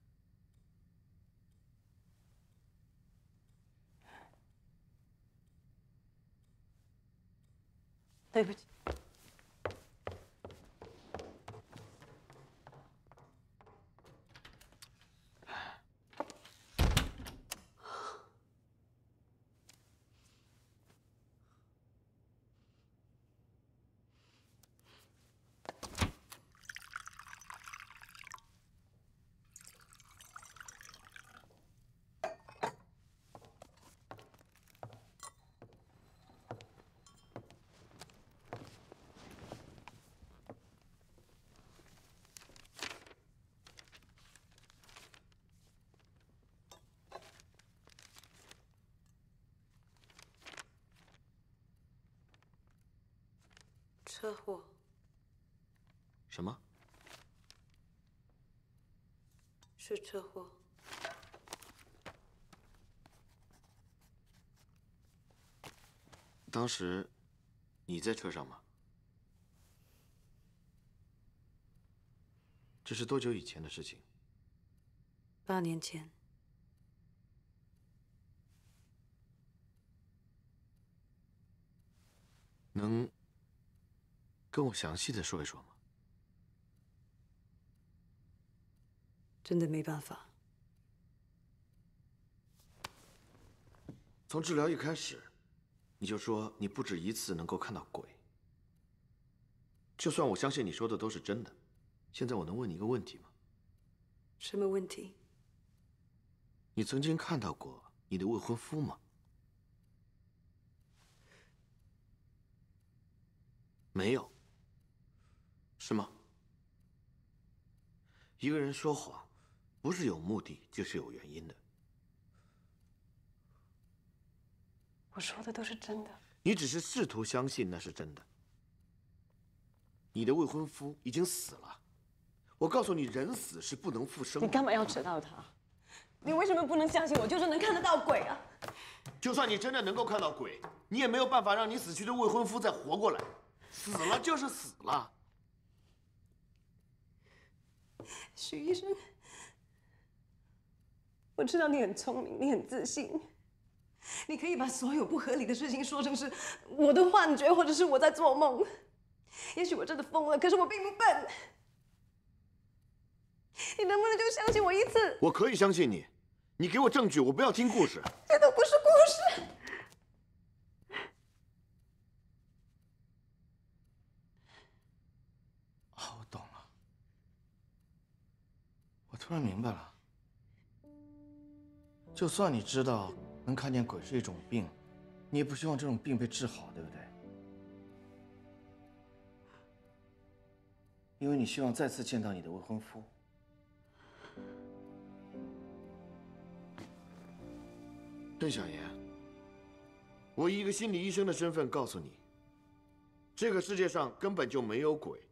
对不起。车祸？什么？是车祸。当时你在车上吗？这是多久以前的事情？8年前。能跟我详细的说一说吗？真的没办法。从治疗一开始，你就说你不止一次能够看到鬼。就算我相信你说的都是真的，现在我能问你一个问题吗？什么问题？你曾经看到过你的未婚夫吗？没有。是吗？一个人说谎，不是有目的，就是有原因的。我说的都是真的。你只是试图相信那是真的。你的未婚夫已经死了，我告诉你，人死是不能复生的。你干嘛要知道他？你为什么不能相信我就是能看得到鬼啊？就算你真的能够看到鬼，你也没有办法让你死去的未婚夫再活过来。死了就是死了。许医生，我知道你很聪明，你很自信，你可以把所有不合理的事情说成是我的幻觉，或者是我在做梦。也许我真的疯了，可是我并不笨。你能不能就相信我一次？我可以相信你，你给我证据，我不要听故事。这都不是故事。我懂了，我突然明白了。就算你知道能看见鬼是一种病，你也不希望这种病被治好，对不对？因为你希望再次见到你的未婚夫。邓小妍，我以一个心理医生的身份告诉你，这个世界上根本就没有鬼，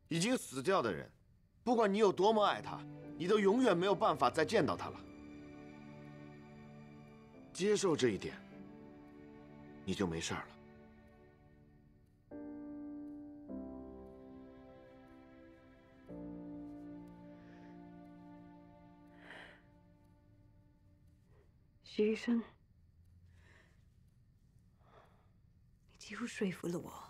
已经死掉的人，不管你有多么爱他，你都永远没有办法再见到他了。接受这一点，你就没事了。许医生，你几乎说服了我。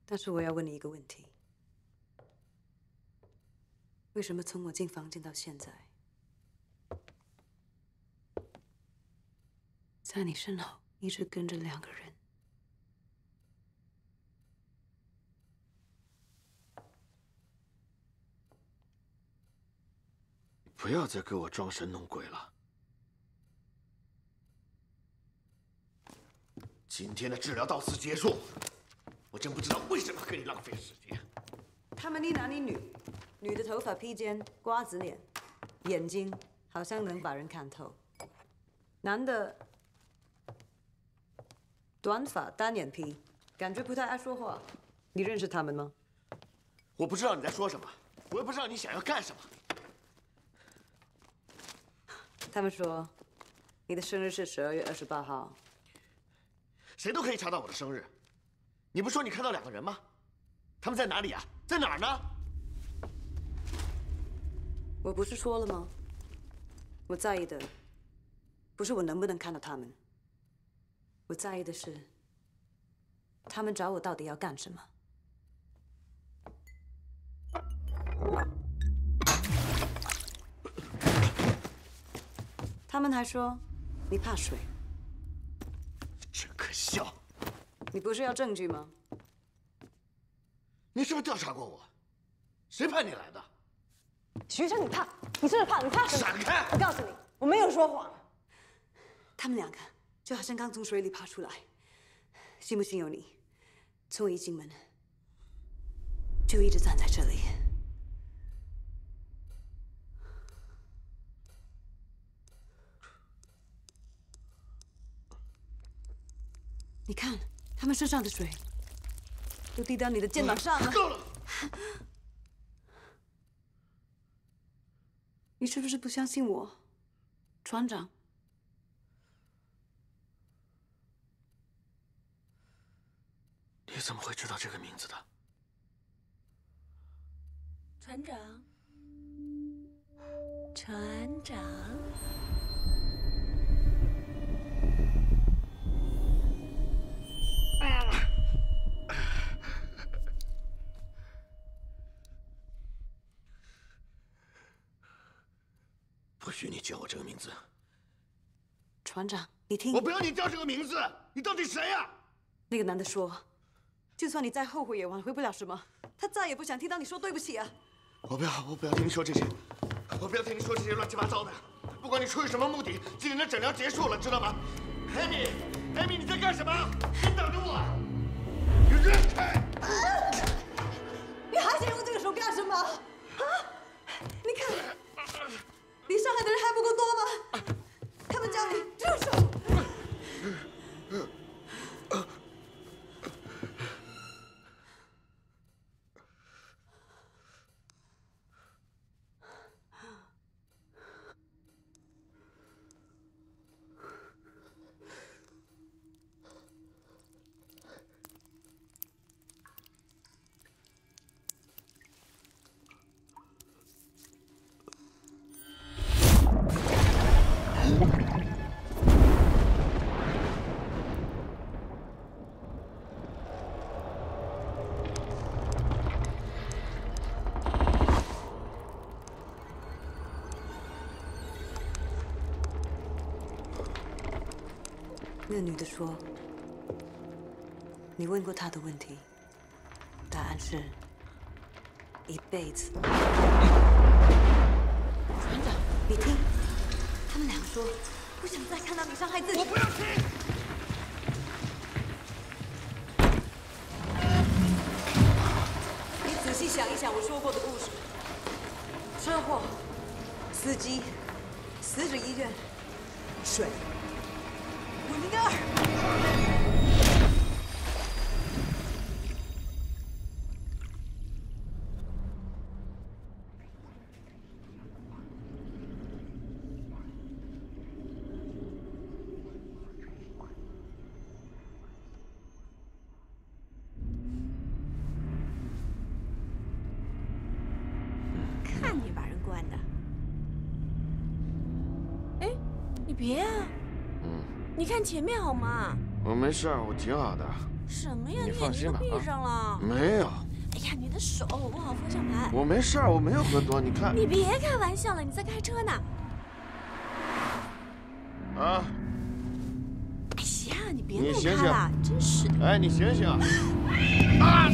但是我要问你一个问题：为什么从我进房间到现在，在你身后一直跟着2个人？不要再给我装神弄鬼了。今天的治疗到此结束，我真不知道为什么跟你浪费时间。他们一男一女，女的头发披肩，瓜子脸，眼睛好像能把人看透；男的短发单眼皮，感觉不太爱说话。你认识他们吗？我不知道你在说什么，我也不知道你想要干什么。他们说你的生日是12月28号。谁都可以查到我的生日。你不说你看到2个人吗？他们在哪里啊？在哪儿呢？我不是说了吗？我在意的不是我能不能看到他们，我在意的是他们找我到底要干什么。他们还说你怕水，真可笑！你不是要证据吗？你是不是调查过我？谁派你来的？徐生，你怕？你是不是怕？你怕什么？闪开！我告诉你，我没有说谎。他们2个就好像刚从水里爬出来，信不信由你。从我一进门就一直站在这里。你看，他们身上的水都滴到你的肩膀上了。够了！你是不是不相信我，船长？你怎么会知道这个名字的？船长，船长。不许你叫我这个名字。船长，你听。我不要你叫这个名字！你到底谁呀？那个男的说，就算你再后悔也挽回不了什么，他再也不想听到你说对不起啊。我不要听你说这些，我不要听你说这些乱七八糟的。不管你出于什么目的，今天的诊疗结束了，知道吗？艾米，你在干什么？你等着我！你让开！你还想用这个手干什么？啊？你看，你伤害的人还不够多吗？他们叫你住手！那女的说，你问过她的问题，答案是一辈子。船长，你听，他们2个说不想再看到你伤害自己。我不要听。你仔细想一想我说过的故事：车祸、司机、死者医院、水。502。看你把人关的。哎，你别啊！你看前面好吗？我没事儿，我挺好的。什么呀？你放心吧，闭上了。没有。哎呀，你的手握好方向盘。我没事儿，我没有喝多，你看。你别开玩笑了，你在开车呢。啊！哎呀，你别弄他了，真是的。哎，你醒醒！啊！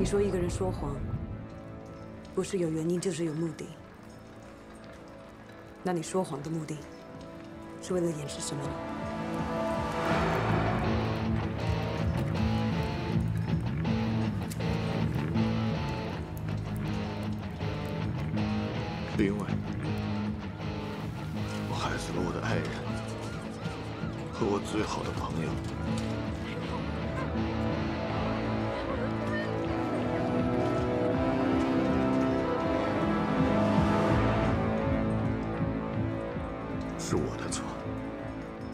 你说一个人说谎，不是有原因就是有目的。那你说谎的目的，是为了掩饰什么呢？因为我害死了我的爱人和我最好的朋友。是我的错，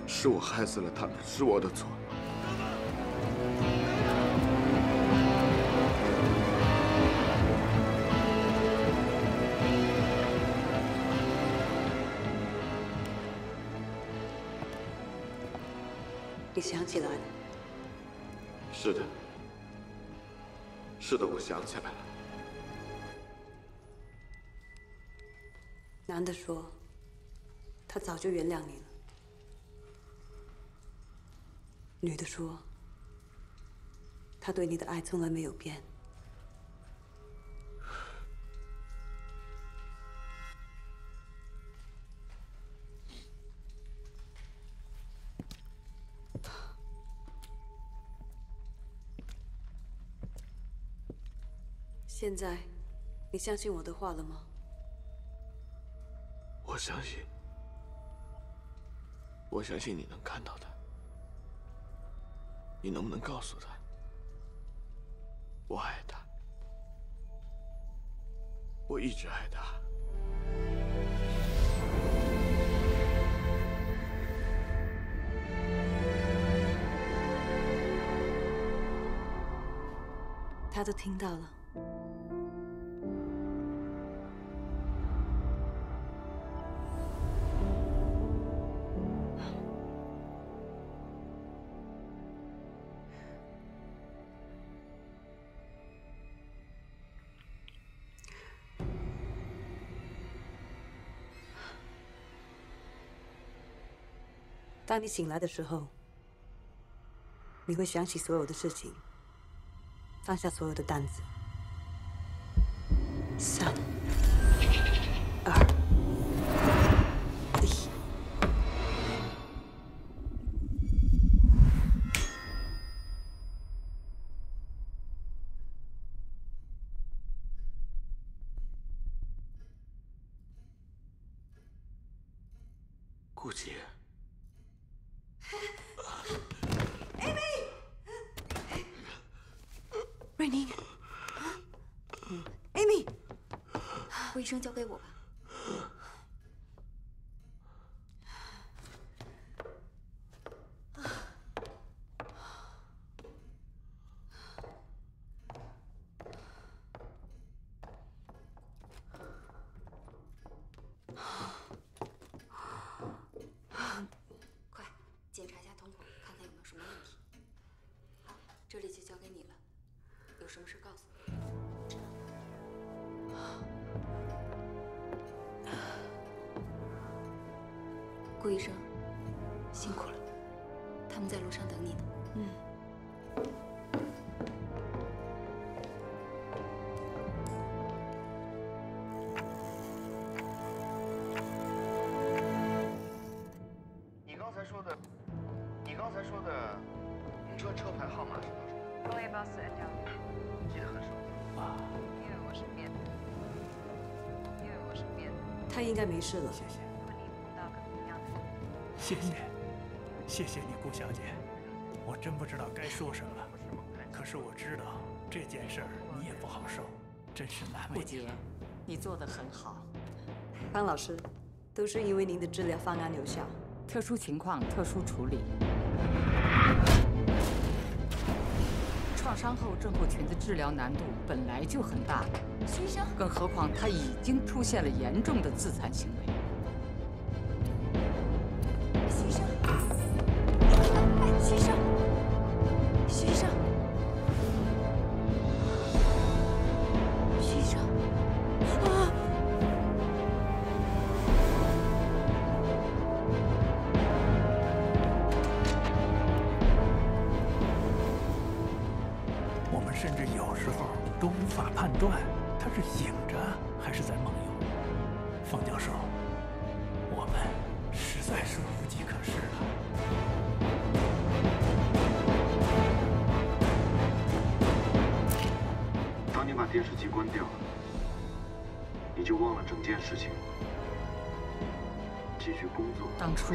是我害死了他们，是我的错。你想起来了？是的，是的，我想起来了。男的说，他早就原谅你了。女的说，他对你的爱从来没有变。现在，你相信我的话了吗？我相信，我相信你能看到的。你能不能告诉他，我爱他，我一直爱他。他都听到了。当你醒来的时候，你会想起所有的事情，放下所有的担子。3、2、1。顾姐。瑞宁，Amy，卫生交给我吧。快检查一下瞳孔，看看有没有什么问题。好，这里就交给你了。有什么事告诉我。知道。顾医生，辛苦了，他们在楼上等你呢。你刚才说的车牌号码是多少？路易巴斯 N 9，记得很熟。因为我是编的。他应该没事了。谢谢。如果你碰到跟你一样的人，谢谢你，顾小姐。我真不知道该说什么，可是我知道这件事儿你也不好受，真是难为你了。你做得很好。方老师，都是因为您的治疗方案有效。特殊情况特殊处理。创伤后症候群的治疗难度本来就很大，徐医生，更何况他已经出现了严重的自残行为。徐医生，徐医生，徐医生，徐医生，啊！我们甚至有时候都转，他是醒着还是在梦游？方教授，我们实在是无计可施了。当你把电视机关掉了，你就忘了整件事情，继续工作。当初，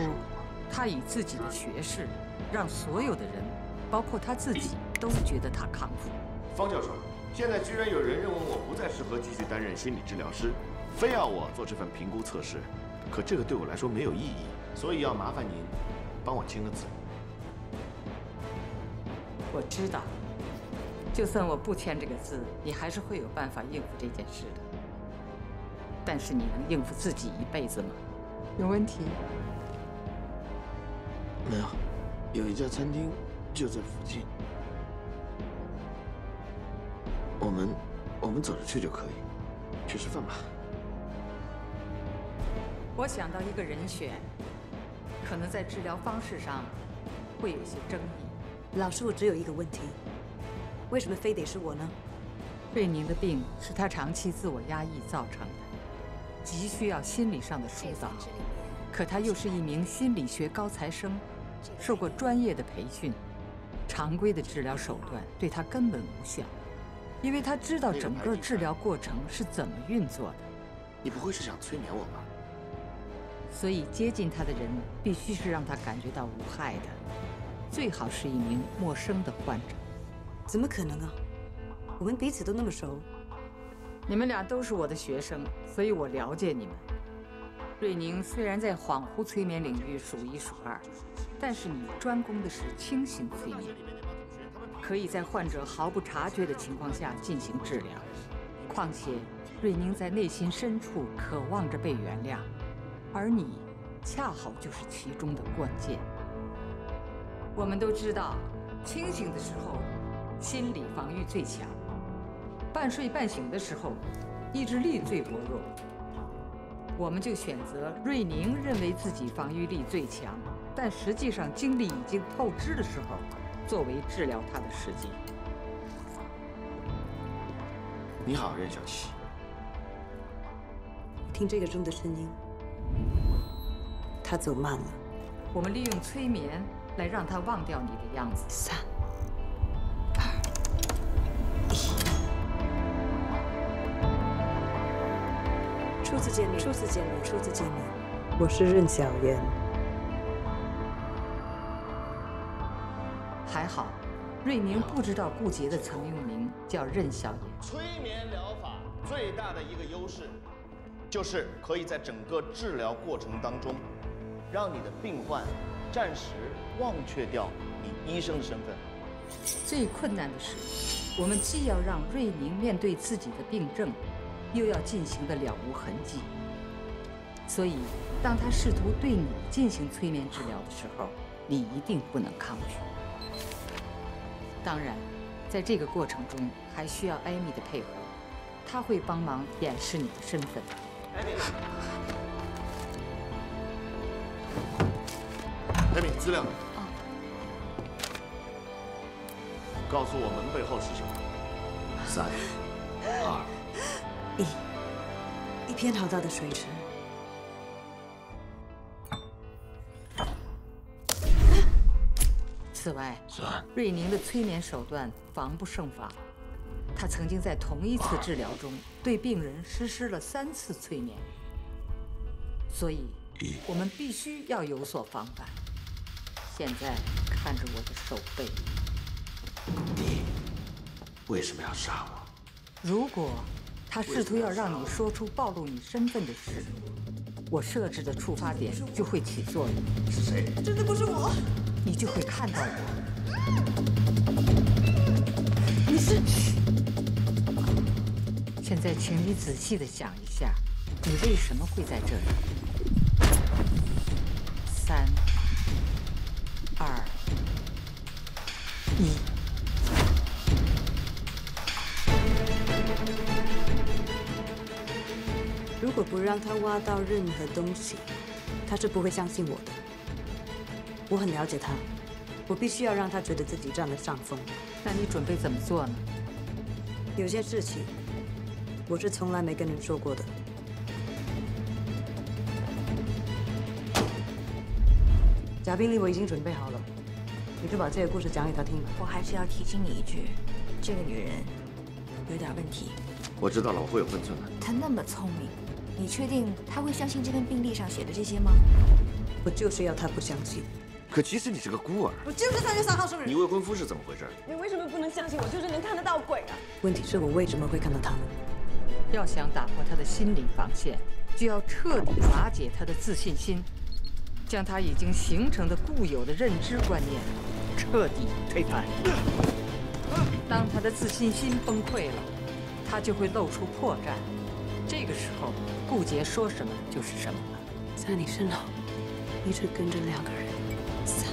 他以自己的学识，让所有的人，包括他自己，都觉得他康复。方教授，现在居然有人认为我不再适合继续担任心理治疗师，非要我做这份评估测试，可这个对我来说没有意义，所以要麻烦您帮我签个字。我知道，就算我不签这个字，你还是会有办法应付这件事的。但是你能应付自己一辈子吗？有问题？没有，有一家餐厅就在附近，我们走着去就可以，去吃饭吧。我想到一个人选，可能在治疗方式上会有些争议。老师，我只有一个问题，为什么非得是我呢？瑞宁的病是他长期自我压抑造成的，急需要心理上的疏导。可他又是一名心理学高材生，受过专业的培训，常规的治疗手段对他根本无效，因为他知道整个治疗过程是怎么运作的。你不会是想催眠我吧？所以接近他的人必须是让他感觉到无害的，最好是一名陌生的患者。怎么可能啊？我们彼此都那么熟。你们俩都是我的学生，所以我了解你们。瑞宁虽然在恍惚催眠领域数一数二，但是你专攻的是清醒催眠，可以在患者毫不察觉的情况下进行治疗。况且，瑞宁在内心深处渴望着被原谅，而你恰好就是其中的关键。我们都知道，清醒的时候，心理防御最强；半睡半醒的时候，意志力最薄弱。我们就选择瑞宁认为自己防御力最强，但实际上精力已经透支的时候，作为治疗他的时机。你好，任小琪。听这个钟的声音，他走慢了。我们利用催眠来让他忘掉你的样子。3、2、1。初次见面，我是任小妍。还好，瑞宁不知道顾杰的曾用名叫任小妍。催眠疗法最大的一个优势，就是可以在整个治疗过程当中，让你的病患暂时忘却掉你医生的身份。最困难的是，我们既要让瑞宁面对自己的病症，又要进行得了无痕迹。所以，当他试图对你进行催眠治疗的时候，你一定不能抗拒。当然，在这个过程中还需要艾米的配合，她会帮忙掩饰你的身份。艾米，资料。告诉我门背后是什么？3、2、1，一片好大的水池。此外，瑞宁的催眠手段防不胜防。他曾经在同一次治疗中对病人实施了3次催眠，所以我们必须要有所防范。现在看着我的手背。你为什么要杀我？如果他试图要让你说出暴露你身份的事，我设置的触发点就会起作用。是谁？真的不是我。你就会看到我。你是？现在，请你仔细地想一下，你为什么会在这里？3、2、1。如果不让他挖到任何东西，他是不会相信我的。我很了解他，我必须要让他觉得自己占了上风。那你准备怎么做呢？有些事情我是从来没跟人说过的。贾宾利，我已经准备好了，你就把这个故事讲给他听吧。我还是要提醒你一句，这个女人有点问题。我知道了，我会有分寸的。她那么聪明，你确定她会相信这份病历上写的这些吗？我就是要她不相信。可其实你是个孤儿。我就是3月3号生日。你未婚夫是怎么回事？你为什么不能相信我就是能看得到鬼啊？问题是我为什么会看到他们？要想打破他的心理防线，就要彻底瓦解他的自信心，将他已经形成的固有的认知观念彻底推翻。当他的自信心崩溃了，他就会露出破绽。这个时候，顾杰说什么就是什么了。在你身后，一直跟着2个人，3、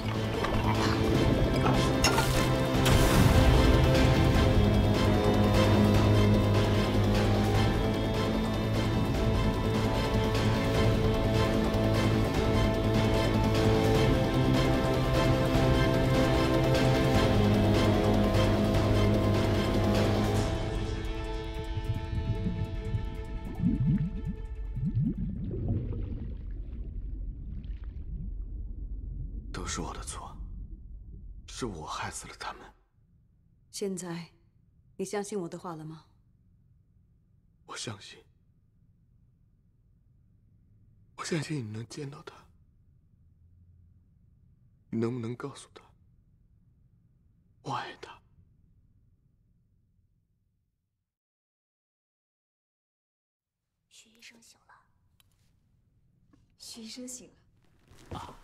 都是我的错，是我害死了他们。现在，你相信我的话了吗？我相信，我相信你能见到他。你能不能告诉他，我爱他？徐医生醒了。徐医生醒了。啊。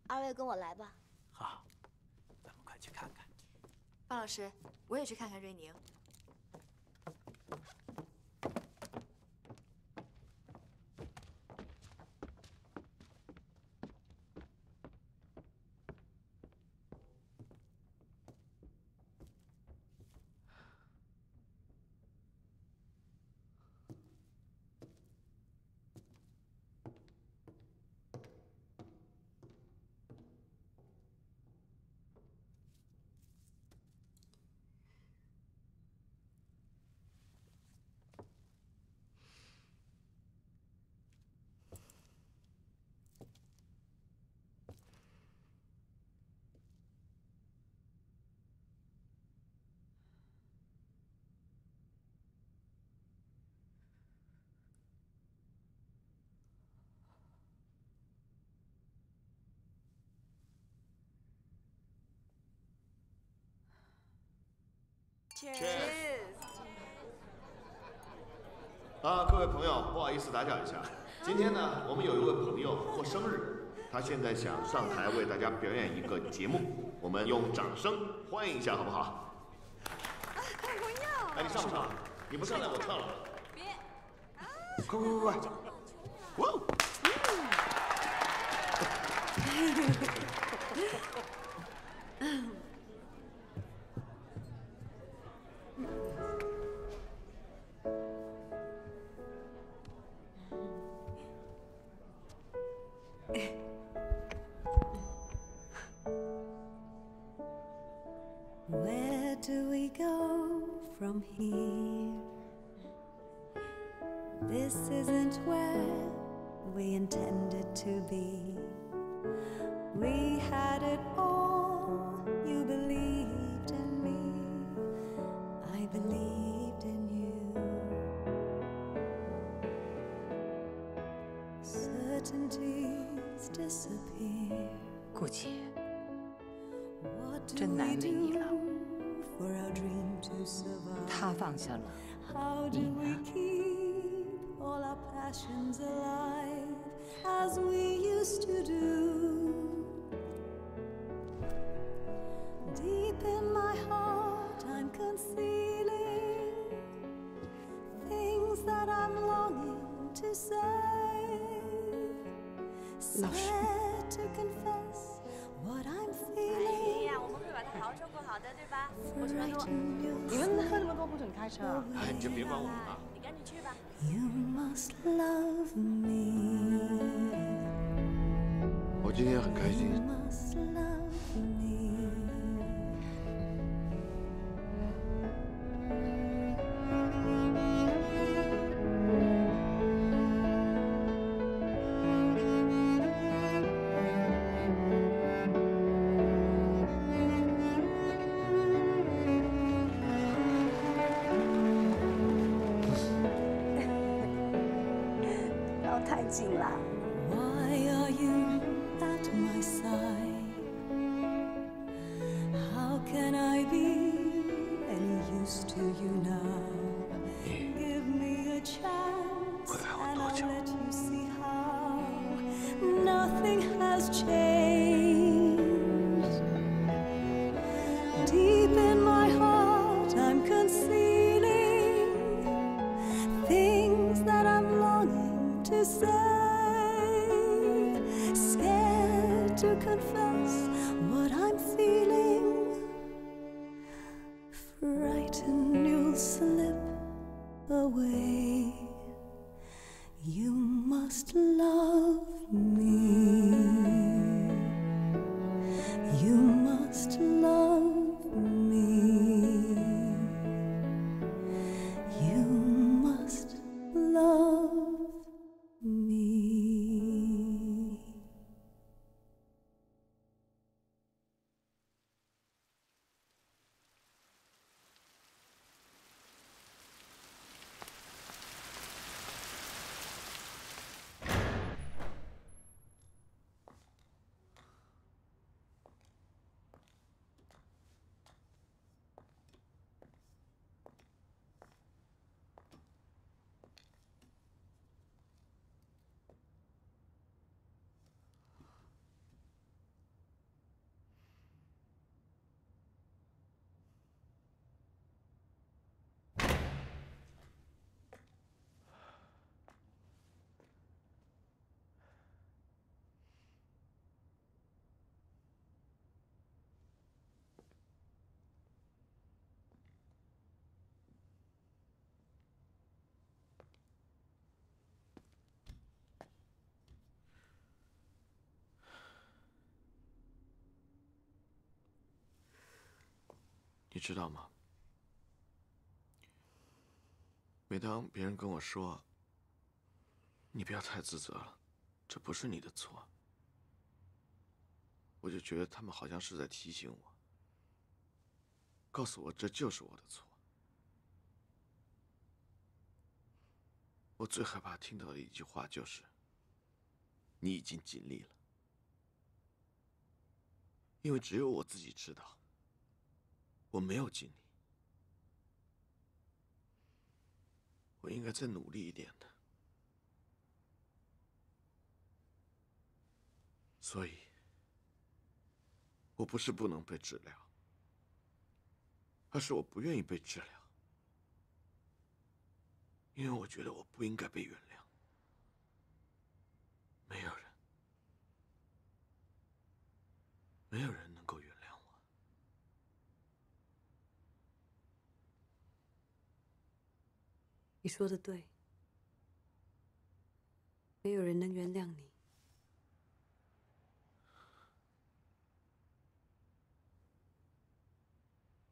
2位跟我来吧。好，咱们快去看看。方老师，我也去看看瑞宁。Cheers！ 各位朋友，不好意思打搅一下，今天呢，我们有一位朋友过生日，他现在想上台为大家表演一个节目，我们用掌声欢迎一下，好不好？不要！哎，你上不上？你不上来，我唱了。别！快快快快！哇！Where do we go from here? This isn't where we intended to be. We had it all. You believed in me. I believed in you. Certainties disappear. 顾姐，真难为你了。他放下了，你呢？ All our passions alive as we used to do. Deep in my heart, I'm concealing things that I'm longing to say. Scared to confess what I'm feeling. 哎呀，我们会把它好好照顾好的，对吧？我去帮你们喝那么多不准开车。哎，你就别管我们了。 你赶紧去吧。 You must love me. 我今天很开心。 You must love me. 进来。Why are you at my side? How can I be any use to you now? Give me a chance and I'll let you see how nothing has changed. Deep in my heart I'm concealing things that I'm longing to say, scared to confess what I'm feeling, frightened you'll slip away. You must love me. You must love me. You must love me. 你知道吗？每当别人跟我说“你不要太自责了，这不是你的错”，我就觉得他们好像是在提醒我，告诉我这就是我的错。我最害怕听到的一句话就是“你已经尽力了”，因为只有我自己知道。 我没有尽力，我应该再努力一点的。所以，我不是不能被治疗，而是我不愿意被治疗，因为我觉得我不应该被原谅。没有人能够原谅。 你说的对，没有人能原谅你，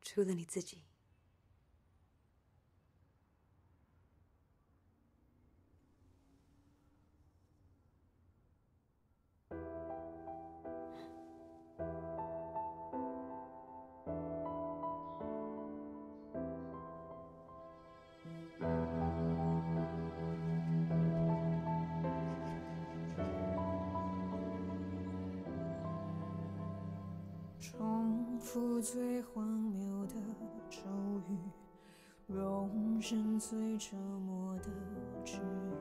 除了你自己。重复最荒谬的咒语，容忍最折磨的治愈。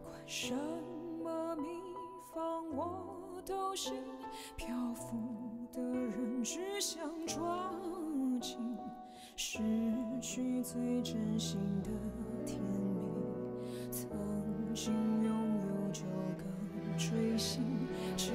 管什么秘方我都信，漂浮的人只想抓紧，失去最真心的甜蜜。曾经拥有就该追寻，只